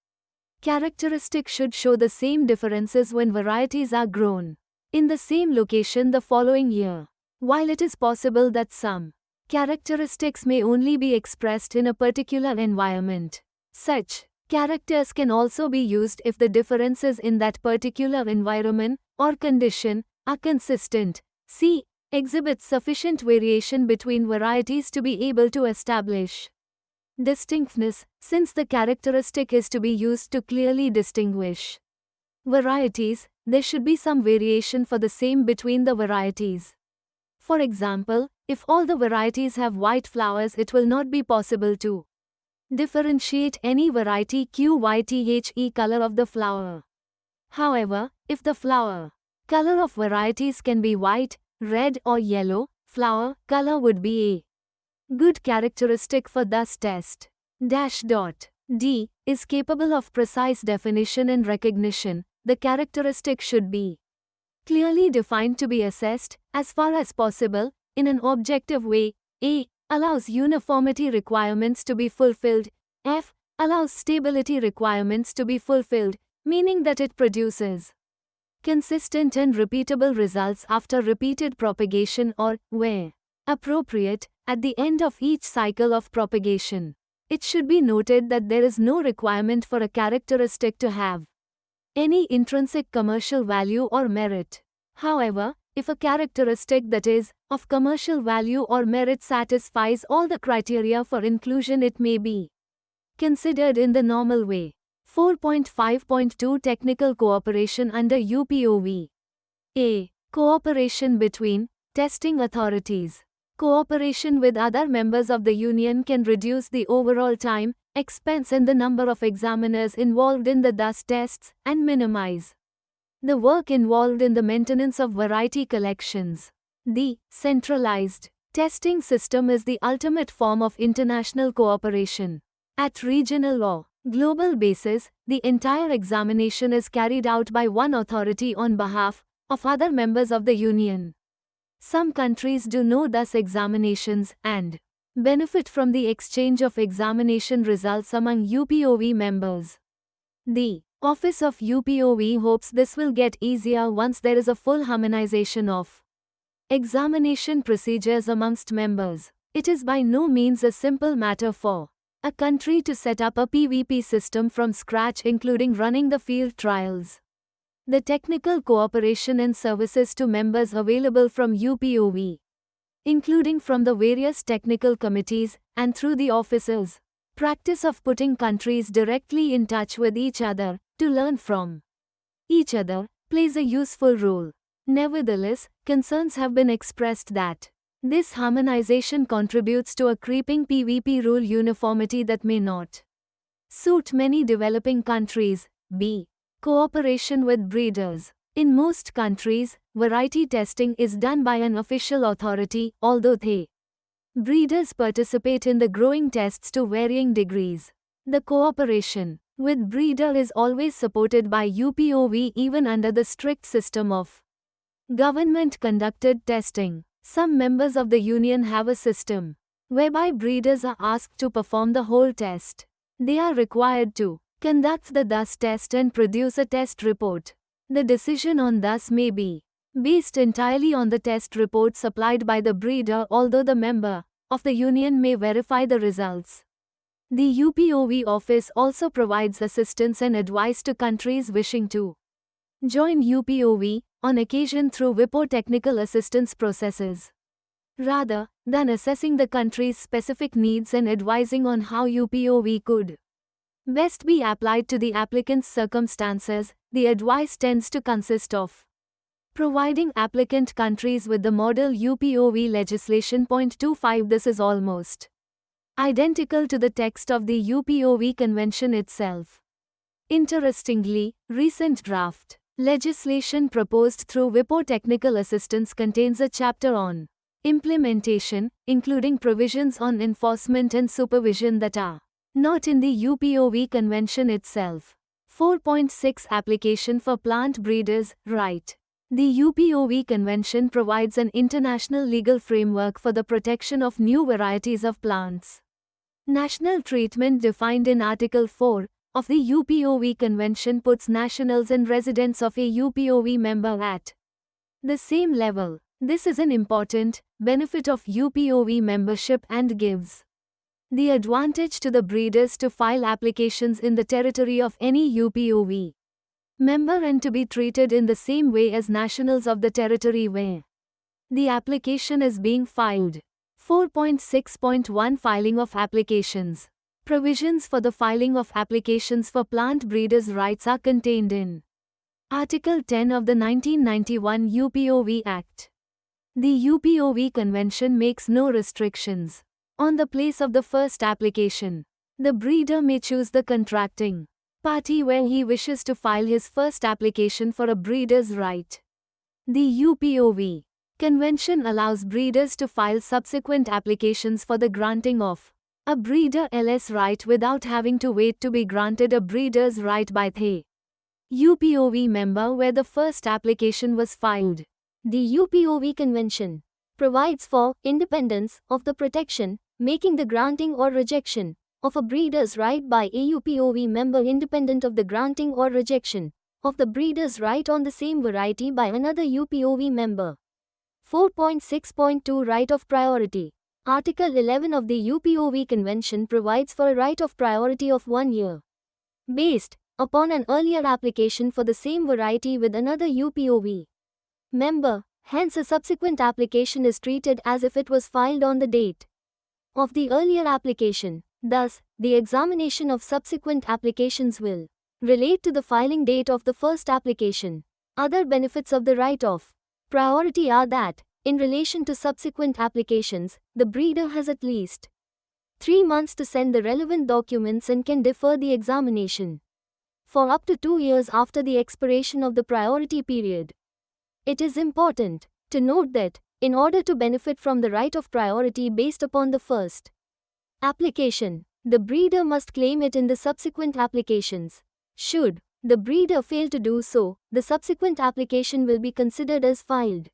characteristic should show the same differences when varieties are grown in the same location the following year. While it is possible that some characteristics may only be expressed in a particular environment, such characters can also be used if the differences in that particular environment or condition are consistent. C. Exhibits sufficient variation between varieties to be able to establish distinctness, since the characteristic is to be used to clearly distinguish varieties. There should be some variation for the same between the varieties. For example, if all the varieties have white flowers, it will not be possible to differentiate any variety QYTHE color of the flower. However, if the flower color of varieties can be white, red or yellow, flower color would be a good characteristic for thus test. D is capable of precise definition and recognition. The characteristic should be clearly defined to be assessed, as far as possible, in an objective way. A. Allows uniformity requirements to be fulfilled. F. Allows stability requirements to be fulfilled, meaning that it produces consistent and repeatable results after repeated propagation or, where appropriate, at the end of each cycle of propagation. It should be noted that there is no requirement for a characteristic to have any intrinsic commercial value or merit. However, if a characteristic that is of commercial value or merit satisfies all the criteria for inclusion, it may be considered in the normal way. 4.5.2 Technical cooperation under UPOV. A. Cooperation between testing authorities. Cooperation with other members of the Union can reduce the overall time, expense and the number of examiners involved in the thus tests, and minimize the work involved in the maintenance of variety collections. The centralized testing system is the ultimate form of international cooperation. At regional or global basis, the entire examination is carried out by one authority on behalf of other members of the Union. Some countries do no thus examinations and benefit from the exchange of examination results among UPOV members. The Office of UPOV hopes this will get easier once there is a full harmonization of examination procedures amongst members. It is by no means a simple matter for a country to set up a PVP system from scratch, including running the field trials. The technical cooperation and services to members available from UPOV, including from the various technical committees, and through the officers' practice of putting countries directly in touch with each other, to learn from each other, plays a useful role. Nevertheless, concerns have been expressed that this harmonization contributes to a creeping PVP rule uniformity that may not suit many developing countries. B. Cooperation with breeders. In most countries, variety testing is done by an official authority, although breeders participate in the growing tests to varying degrees. The cooperation with breeder is always supported by UPOV even under the strict system of government-conducted testing. Some members of the union have a system whereby breeders are asked to perform the whole test. They are required to conduct the thus test and produce a test report. The decision on thus may be based entirely on the test report supplied by the breeder, although the member of the union may verify the results. The UPOV office also provides assistance and advice to countries wishing to join UPOV, on occasion through WIPO technical assistance processes. Rather than assessing the country's specific needs and advising on how UPOV could best be applied to the applicant's circumstances, the advice tends to consist of providing applicant countries with the model UPOV legislation. 25 This is almost identical to the text of the UPOV convention itself. Interestingly, recent draft legislation proposed through WIPO technical assistance contains a chapter on implementation, including provisions on enforcement and supervision that are not in the UPOV convention itself. 4.6 Application for plant breeders' right. The UPOV convention provides an international legal framework for the protection of new varieties of plants. National treatment defined in Article 4 of the UPOV convention puts nationals and residents of a UPOV member at the same level. This is an important benefit of UPOV membership and gives the advantage to the breeders to file applications in the territory of any UPOV member and to be treated in the same way as nationals of the territory where the application is being filed. 4.6.1 Filing of applications. Provisions for the filing of applications for plant breeders' rights are contained in Article 10 of the 1991 UPOV Act. The UPOV Convention makes no restrictions on the place of the first application. The breeder may choose the contracting party where he wishes to file his first application for a breeder's right. The UPOV Convention allows breeders to file subsequent applications for the granting of a breeder LS right without having to wait to be granted a breeder's right by the UPOV member where the first application was filed. The UPOV Convention provides for independence of the protection, making the granting or rejection of a breeder's right by a UPOV member independent of the granting or rejection of the breeder's right on the same variety by another UPOV member. 4.6.2 Right of priority. Article 11 of the UPOV Convention provides for a right of priority of 1 year based upon an earlier application for the same variety with another UPOV member. Hence, a subsequent application is treated as if it was filed on the date of the earlier application. Thus, the examination of subsequent applications will relate to the filing date of the first application. Other benefits of the right of priority are that, in relation to subsequent applications, the breeder has at least 3 months to send the relevant documents and can defer the examination for up to 2 years after the expiration of the priority period. It is important to note that, in order to benefit from the right of priority based upon the first application, the breeder must claim it in the subsequent applications. Should the breeder fail to do so, the subsequent application will be considered as filed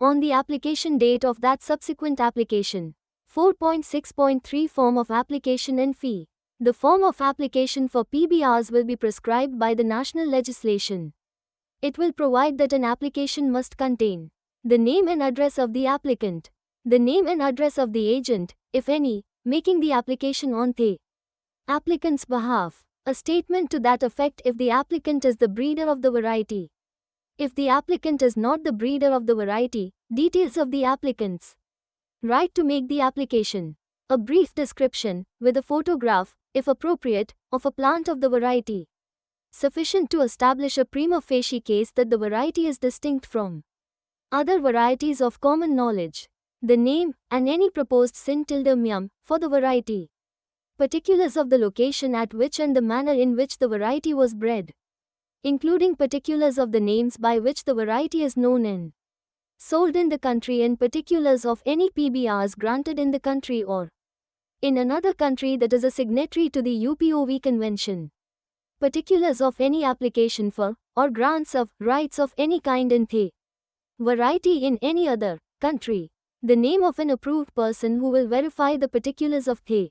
on the application date of that subsequent application. 4.6.3 Form of application and fee. The form of application for PBRs will be prescribed by the national legislation. It will provide that an application must contain the name and address of the applicant, The name and address of the agent, if any, making the application on the applicant's behalf. A statement to that effect if the applicant is the breeder of the variety. If the applicant is not the breeder of the variety, details of the applicant's right to make the application. A brief description, with a photograph, if appropriate, of a plant of the variety. Sufficient to establish a prima facie case that the variety is distinct from other varieties of common knowledge. The name, and any proposed syntyldemium, for the variety. Particulars of the location at which and the manner in which the variety was bred. Including particulars of the names by which the variety is known and sold in the country and particulars of any PBRs granted in the country or in another country that is a signatory to the UPOV Convention. Particulars of any application for, or grants of, rights of any kind in the variety in any other country. The name of an approved person who will verify the particulars of the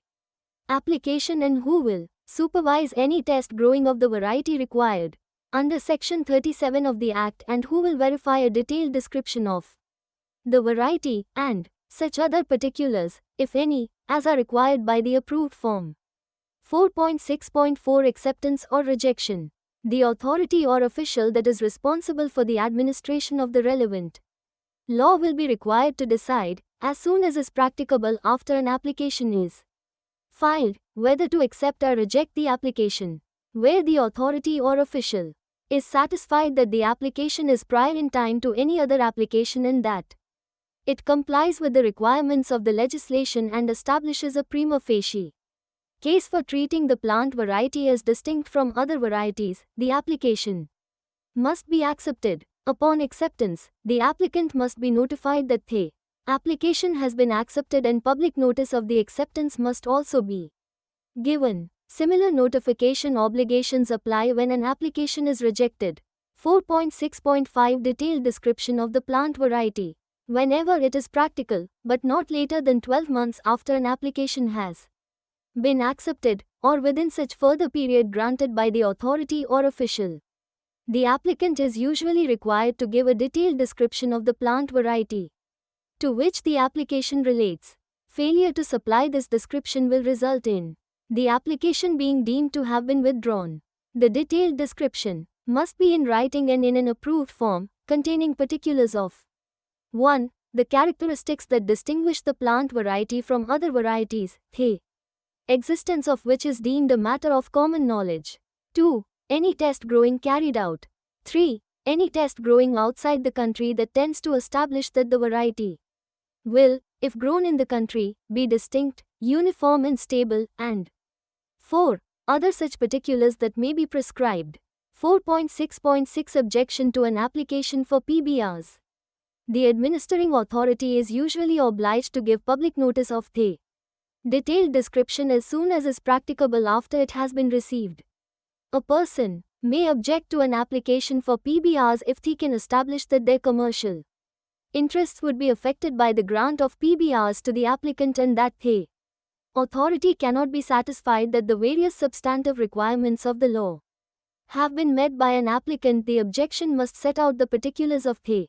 application and who will supervise any test growing of the variety required under Section 37 of the Act and who will verify a detailed description of the variety and such other particulars, if any, as are required by the approved form. 4.6.4 Acceptance or rejection. The authority or official that is responsible for the administration of the relevant law will be required to decide, as soon as is practicable after an application is filed, whether to accept or reject the application. Where the authority or official is satisfied that the application is prior in time to any other application and that it complies with the requirements of the legislation and establishes a prima facie case for treating the plant variety as distinct from other varieties, the application must be accepted. Upon acceptance, the applicant must be notified that the application has been accepted and public notice of the acceptance must also be given. Similar notification obligations apply when an application is rejected. 4.6.5 Detailed description of the plant variety. Whenever it is practical, but not later than 12 months after an application has been accepted, or within such further period granted by the authority or official, the applicant is usually required to give a detailed description of the plant variety to which the application relates. Failure to supply this description will result in the application being deemed to have been withdrawn. The detailed description must be in writing and in an approved form, containing particulars of 1. The characteristics that distinguish the plant variety from other varieties, the existence of which is deemed a matter of common knowledge. 2. Any test growing carried out. 3. Any test growing outside the country that tends to establish that the variety will, if grown in the country, be distinct, uniform and stable, and 4. Other such particulars that may be prescribed. 4.6.6 Objection to an application for PBRs. The administering authority is usually obliged to give public notice of the detailed description as soon as is practicable after it has been received. A person may object to an application for PBRs if they can establish that their commercial interests would be affected by the grant of PBRs to the applicant and that the authority cannot be satisfied that the various substantive requirements of the law have been met by an applicant. The objection must set out the particulars of the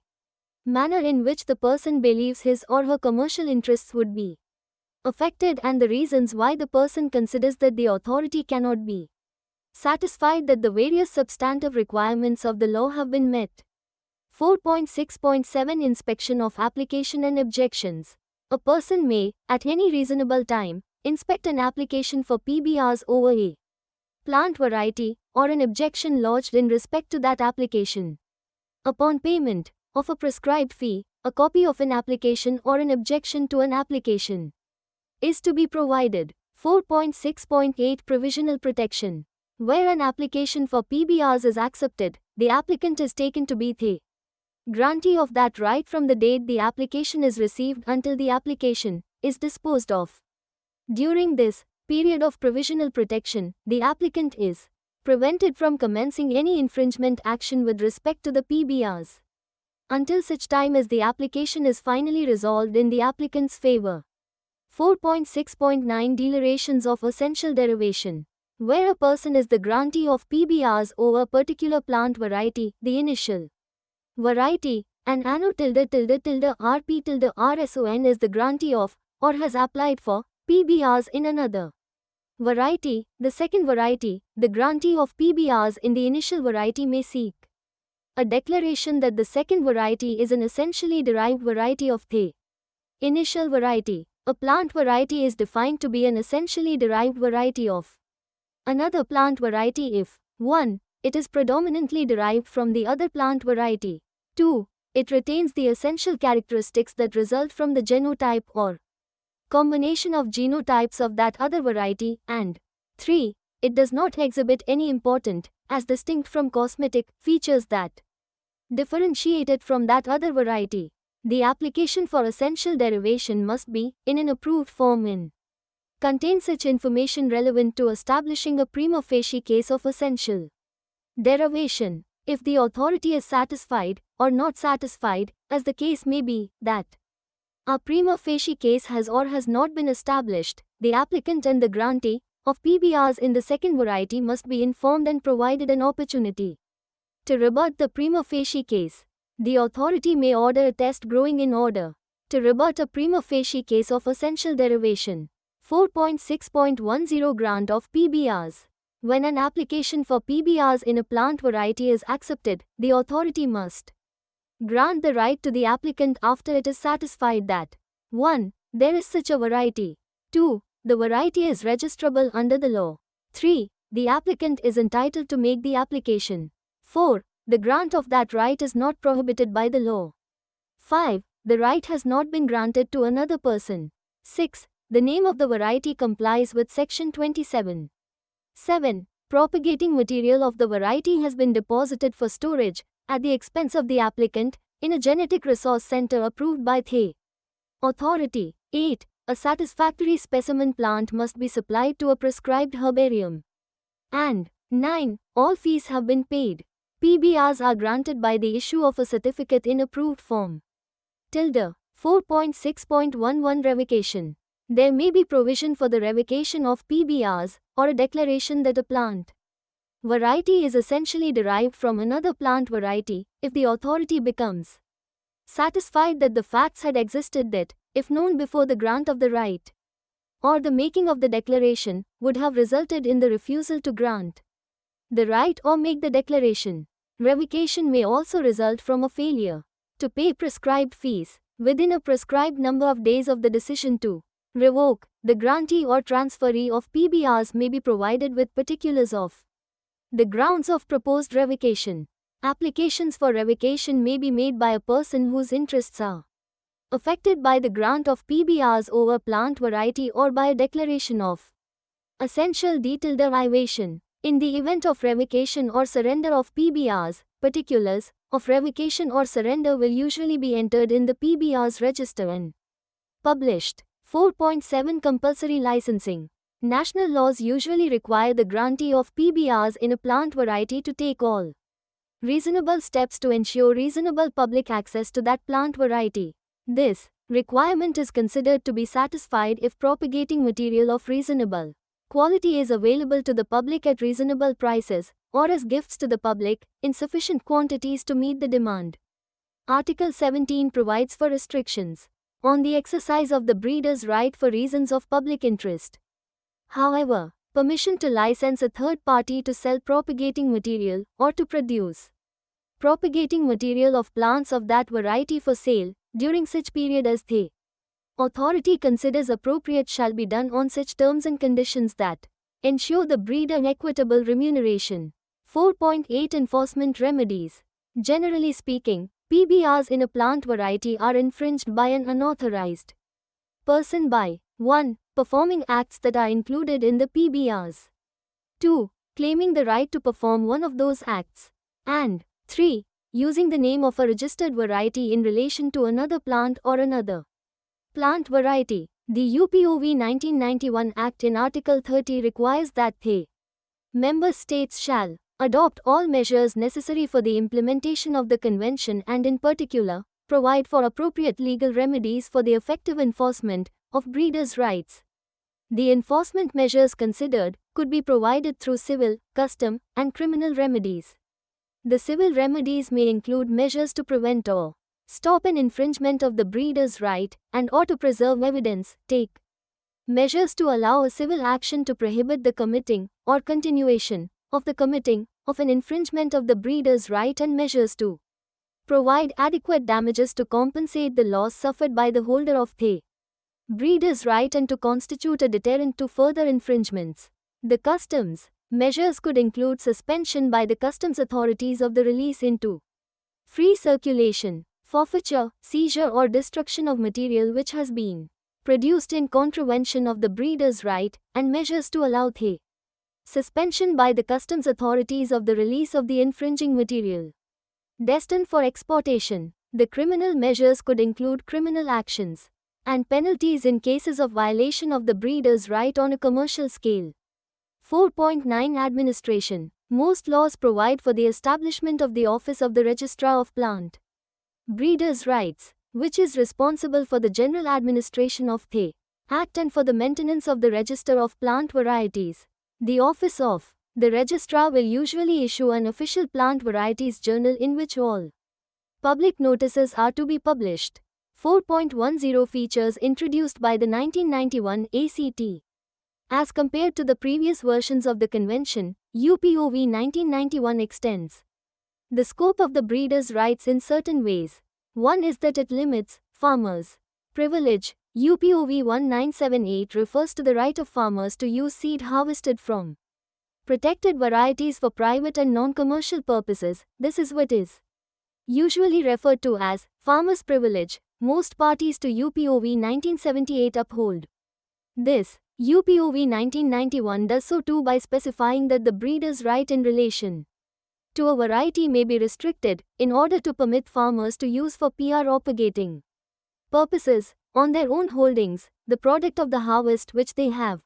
manner in which the person believes his or her commercial interests would be affected and the reasons why the person considers that the authority cannot be satisfied that the various substantive requirements of the law have been met. 4.6.7 Inspection of application and objections. A person may, at any reasonable time, inspect an application for PBRs over a plant variety, or an objection lodged in respect to that application. Upon payment of a prescribed fee, a copy of an application or an objection to an application is to be provided. 4.6.8 Provisional protection. Where an application for PBRs is accepted, the applicant is taken to be the grantee of that right from the date the application is received until the application is disposed of. During this period of provisional protection, the applicant is prevented from commencing any infringement action with respect to the PBRs until such time as the application is finally resolved in the applicant's favor. 4.6.9 Declarations of essential derivation. Where a person is the grantee of PBRs over a particular plant variety, the initial variety, and anno tilde tilde tilde rp tilde rson is the grantee of, or has applied for, PBRs in another variety. The second variety, the grantee of PBRs in the initial variety may seek a declaration that the second variety is an essentially derived variety of the initial variety. A plant variety is defined to be an essentially derived variety of another plant variety if 1. It is predominantly derived from the other plant variety. 2. It retains the essential characteristics that result from the genotype or combination of genotypes of that other variety, and 3. It does not exhibit any important, as distinct from cosmetic, features that differentiate it from that other variety. The application for essential derivation must be, in an approved form in contain such information relevant to establishing a prima facie case of essential derivation. If the authority is satisfied, or not satisfied, as the case may be, that a prima facie case has or has not been established, the applicant and the grantee of PBRs in the second variety must be informed and provided an opportunity to rebut the prima facie case. The authority may order a test growing in order to rebut a prima facie case of essential derivation. 4.6.10 Grant of PBRs. When an application for PBRs in a plant variety is accepted, the authority must grant the right to the applicant after it is satisfied that 1. There is such a variety. 2. The variety is registrable under the law. 3. The applicant is entitled to make the application. 4. The grant of that right is not prohibited by the law. 5. The right has not been granted to another person. 6. The name of the variety complies with Section 27. 7. Propagating material of the variety has been deposited for storage, at the expense of the applicant, in a genetic resource center approved by the authority. 8. A satisfactory specimen plant must be supplied to a prescribed herbarium. And 9. All fees have been paid. PBRs are granted by the issue of a certificate in approved form. 4.6.11 Revocation. There may be provision for the revocation of PBRs, or a declaration that a plant variety is essentially derived from another plant variety, if the authority becomes satisfied that the facts had existed that, if known before the grant of the right, or the making of the declaration, would have resulted in the refusal to grant the right or make the declaration. Revocation may also result from a failure to pay prescribed fees within a prescribed number of days of the decision to revoke. The grantee or transferee of PBRs may be provided with particulars of the grounds of proposed revocation. Applications for revocation may be made by a person whose interests are affected by the grant of PBRs over plant variety or by a declaration of essential detailed derivation. In the event of revocation or surrender of PBRs, particulars of revocation or surrender will usually be entered in the PBRs register and published. 4.7 Compulsory licensing. National laws usually require the grantee of PBRs in a plant variety to take all reasonable steps to ensure reasonable public access to that plant variety. This requirement is considered to be satisfied if propagating material of reasonable quality is available to the public at reasonable prices, or as gifts to the public, in sufficient quantities to meet the demand. Article 17 provides for restrictions on the exercise of the breeder's right for reasons of public interest. However, permission to license a third party to sell propagating material, or to produce propagating material of plants of that variety for sale, during such period as the authority considers appropriate shall be done on such terms and conditions that ensure the breeder equitable remuneration. 4.8 Enforcement remedies. Generally speaking, PBRs in a plant variety are infringed by an unauthorized person by 1. Performing acts that are included in the PBRs. 2. Claiming the right to perform one of those acts. And 3. Using the name of a registered variety in relation to another plant or another plant variety. The UPOV 1991 Act in Article 30 requires that the member states shall adopt all measures necessary for the implementation of the convention and in particular, provide for appropriate legal remedies for the effective enforcement of breeders' rights. The enforcement measures considered could be provided through civil, custom, and criminal remedies. The civil remedies may include measures to prevent or stop an infringement of the breeder's right, and/or to preserve evidence, take measures to allow a civil action to prohibit the committing, or continuation, of the committing, of an infringement of the breeder's right, and measures to provide adequate damages to compensate the loss suffered by the holder of the breeder's right and to constitute a deterrent to further infringements. The customs measures could include suspension by the customs authorities of the release into free circulation, forfeiture, seizure or destruction of material which has been produced in contravention of the breeder's right, and measures to allow the suspension by the customs authorities of the release of the infringing material destined for exportation. The criminal measures could include criminal actions and penalties in cases of violation of the breeder's right on a commercial scale. 4.9 Administration. Most laws provide for the establishment of the Office of the Registrar of Plant Breeders' Rights, which is responsible for the general administration of the Act and for the maintenance of the Register of Plant Varieties. The Office of the Registrar will usually issue an official plant varieties journal in which all public notices are to be published. 4.10 Features introduced by the 1991 ACT. As compared to the previous versions of the Convention, UPOV 1991 extends the scope of the breeder's rights in certain ways. One is that it limits farmers' privilege. UPOV 1978 refers to the right of farmers to use seed harvested from protected varieties for private and non-commercial purposes. This is what is usually referred to as farmers' privilege. Most parties to UPOV 1978 uphold this. UPOV 1991 does so too by specifying that the breeder's right in relation to a variety may be restricted, in order to permit farmers to use for PR propagating purposes, on their own holdings, the product of the harvest which they have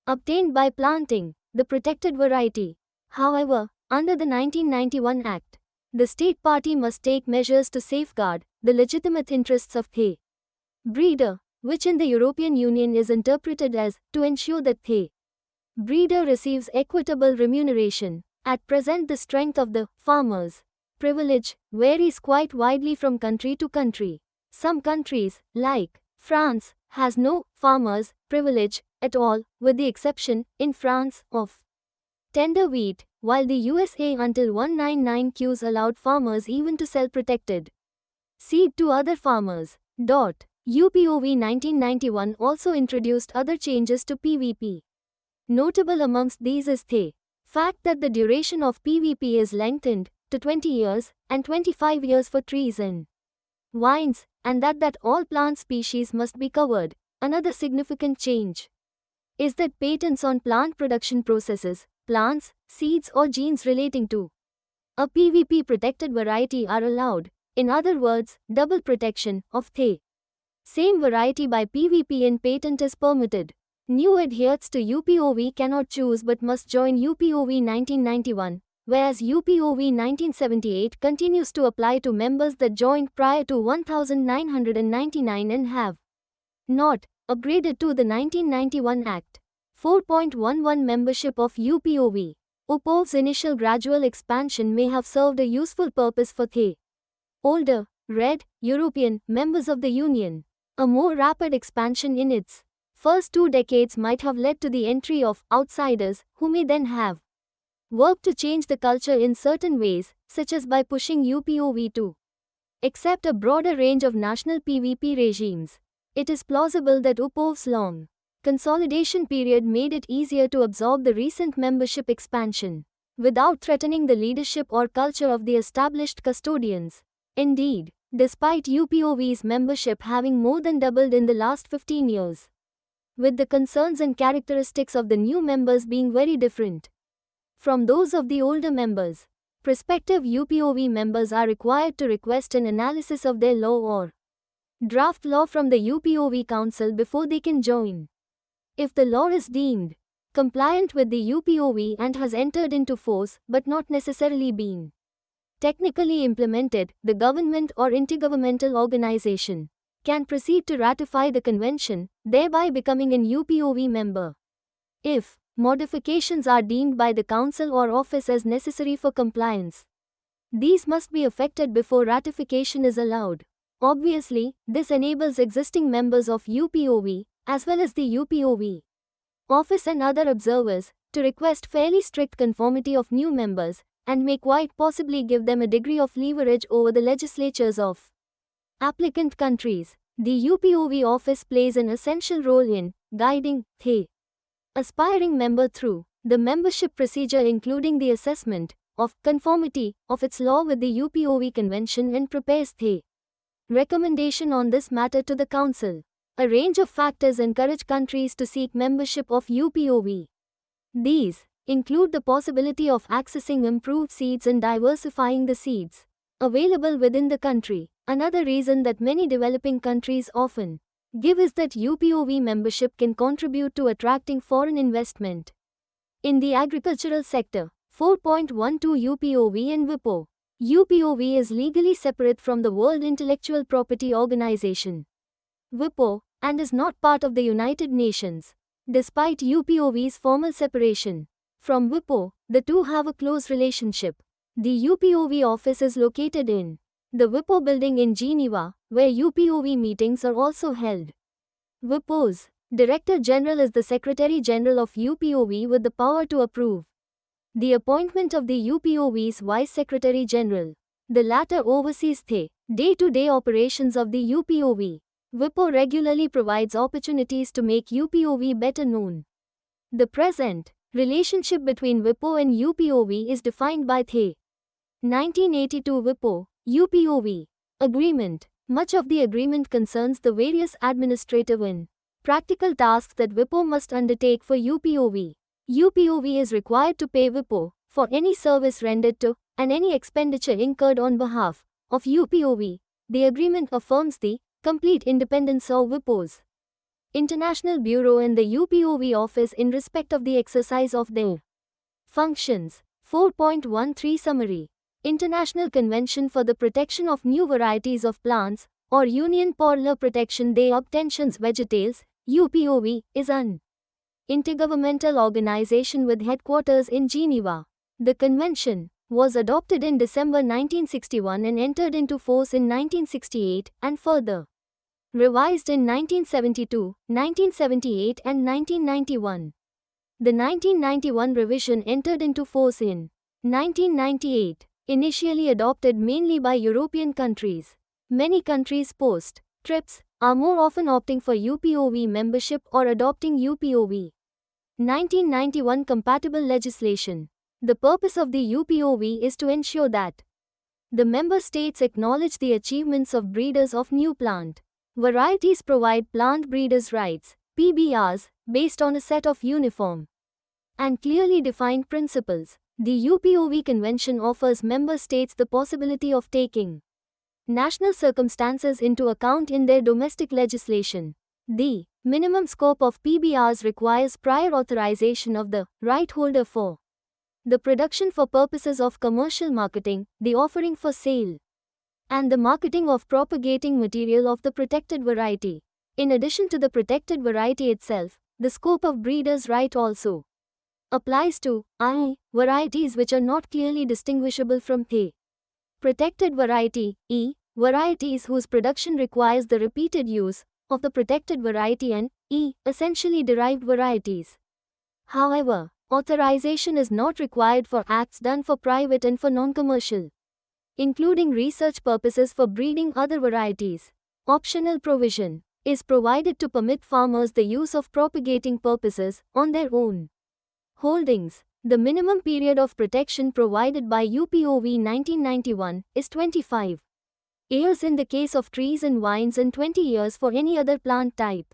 obtained by planting the protected variety. However, under the 1991 Act, the state party must take measures to safeguard the legitimate interests of the breeder, which in the European Union is interpreted as to ensure that the breeder receives equitable remuneration. At present, the strength of the farmers' privilege varies quite widely from country to country. Some countries, like France, has no farmers' privilege at all, with the exception, in France, of tender wheat, while the USA until 199Qs allowed farmers even to sell protected seed to other farmers. UPOV 1991 also introduced other changes to PVP. Notable amongst these is the fact that the duration of PVP is lengthened to 20 years and 25 years for trees and vines, and that all plant species must be covered. Another significant change is that patents on plant production processes, plants, seeds or genes relating to a PVP protected variety are allowed. In other words, double protection of the same variety by PVP in patent is permitted. New adherents to UPOV cannot choose but must join UPOV 1991, whereas UPOV 1978 continues to apply to members that joined prior to 1999 and have not upgraded to the 1991 Act. 4.11 Membership of UPOV. UPOV's initial gradual expansion may have served a useful purpose for the older, red, European members of the Union. A more rapid expansion in its first 2 decades might have led to the entry of outsiders, who may then have worked to change the culture in certain ways, such as by pushing UPOV to accept a broader range of national PVP regimes. It is plausible that UPOV's long consolidation period made it easier to absorb the recent membership expansion, without threatening the leadership or culture of the established custodians. Indeed, despite UPOV's membership having more than doubled in the last 15 years, with the concerns and characteristics of the new members being very different from those of the older members, prospective UPOV members are required to request an analysis of their law or draft law from the UPOV Council before they can join. If the law is deemed compliant with the UPOV and has entered into force but not necessarily been technically implemented, the government or intergovernmental organization can proceed to ratify the convention, thereby becoming an UPOV member. If modifications are deemed by the Council or office as necessary for compliance, these must be effected before ratification is allowed. Obviously, this enables existing members of UPOV, as well as the UPOV office and other observers, to request fairly strict conformity of new members, and may quite possibly give them a degree of leverage over the legislatures of applicant countries. The UPOV office plays an essential role in guiding the aspiring member through the membership procedure, including the assessment of conformity of its law with the UPOV Convention, and prepares the recommendation on this matter to the Council. A range of factors encourage countries to seek membership of UPOV. These include the possibility of accessing improved seeds and diversifying the seeds available within the country. Another reason that many developing countries often give is that UPOV membership can contribute to attracting foreign investment in the agricultural sector. 4.12 UPOV and WIPO. UPOV is legally separate from the World Intellectual Property Organization, WIPO, and is not part of the United Nations. Despite UPOV's formal separation from WIPO, the two have a close relationship. The UPOV office is located in the WIPO building in Geneva, where UPOV meetings are also held. WIPO's Director General is the Secretary General of UPOV with the power to approve the appointment of the UPOV's Vice Secretary General. The latter oversees the day-to-day operations of the UPOV. WIPO regularly provides opportunities to make UPOV better known. The present relationship between WIPO and UPOV is defined by the 1982 WIPO-UPOV Agreement. Much of the agreement concerns the various administrative and practical tasks that WIPO must undertake for UPOV. UPOV is required to pay WIPO for any service rendered to and any expenditure incurred on behalf of UPOV. The agreement affirms the complete independence of WIPO's International Bureau and the UPOV office in respect of the exercise of their functions. 4.13 Summary. International Convention for the Protection of New Varieties of Plants, or Union pour la Protection des Obtentions Végétales, UPOV, is an intergovernmental organization with headquarters in Geneva. The convention was adopted in December 1961 and entered into force in 1968, and further revised in 1972, 1978 and 1991. The 1991 revision entered into force in 1998. Initially adopted mainly by European countries, many countries post-TRIPS are more often opting for UPOV membership or adopting UPOV 1991 compatible legislation. The purpose of the UPOV is to ensure that the member states acknowledge the achievements of breeders of new plant varieties, provide plant breeders' rights, PBRs, based on a set of uniform and clearly defined principles. The UPOV Convention offers member states the possibility of taking national circumstances into account in their domestic legislation. The minimum scope of PBRs requires prior authorization of the right holder for the production for purposes of commercial marketing, the offering for sale, and the marketing of propagating material of the protected variety. In addition to the protected variety itself, the scope of breeders' right also applies to I varieties which are not clearly distinguishable from the protected variety, E varieties whose production requires the repeated use of the protected variety, and E essentially derived varieties. However, authorization is not required for acts done for private and for non-commercial, including research purposes for breeding other varieties. Optional provision is provided to permit farmers the use of propagating purposes on their own holdings. The minimum period of protection provided by UPOV 1991 is 25 years in the case of trees and vines and 20 years for any other plant type.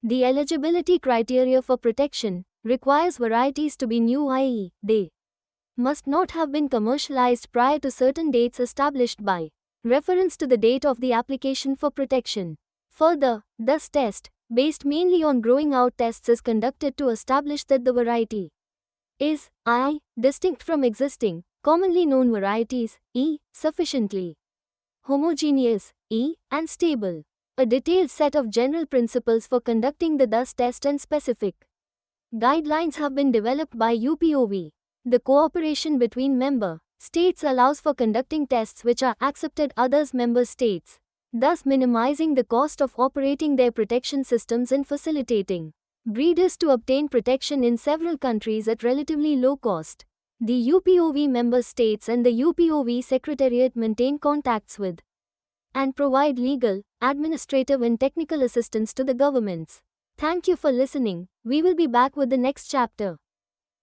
The eligibility criteria for protection requires varieties to be new, i.e., they must not have been commercialized prior to certain dates established by reference to the date of the application for protection. Further, this test, based mainly on growing out tests, is conducted to establish that the variety is I distinct from existing, commonly known varieties, E sufficiently homogeneous, E and stable. A detailed set of general principles for conducting the thus test and specific guidelines have been developed by UPOV. The cooperation between member states allows for conducting tests which are accepted others member states thus minimizing the cost of operating their protection systems and facilitating breeders to obtain protection in several countries at relatively low cost. The UPOV member states and the UPOV Secretariat maintain contacts with and provide legal, administrative and technical assistance to the governments. Thank you for listening. We will be back with the next chapter.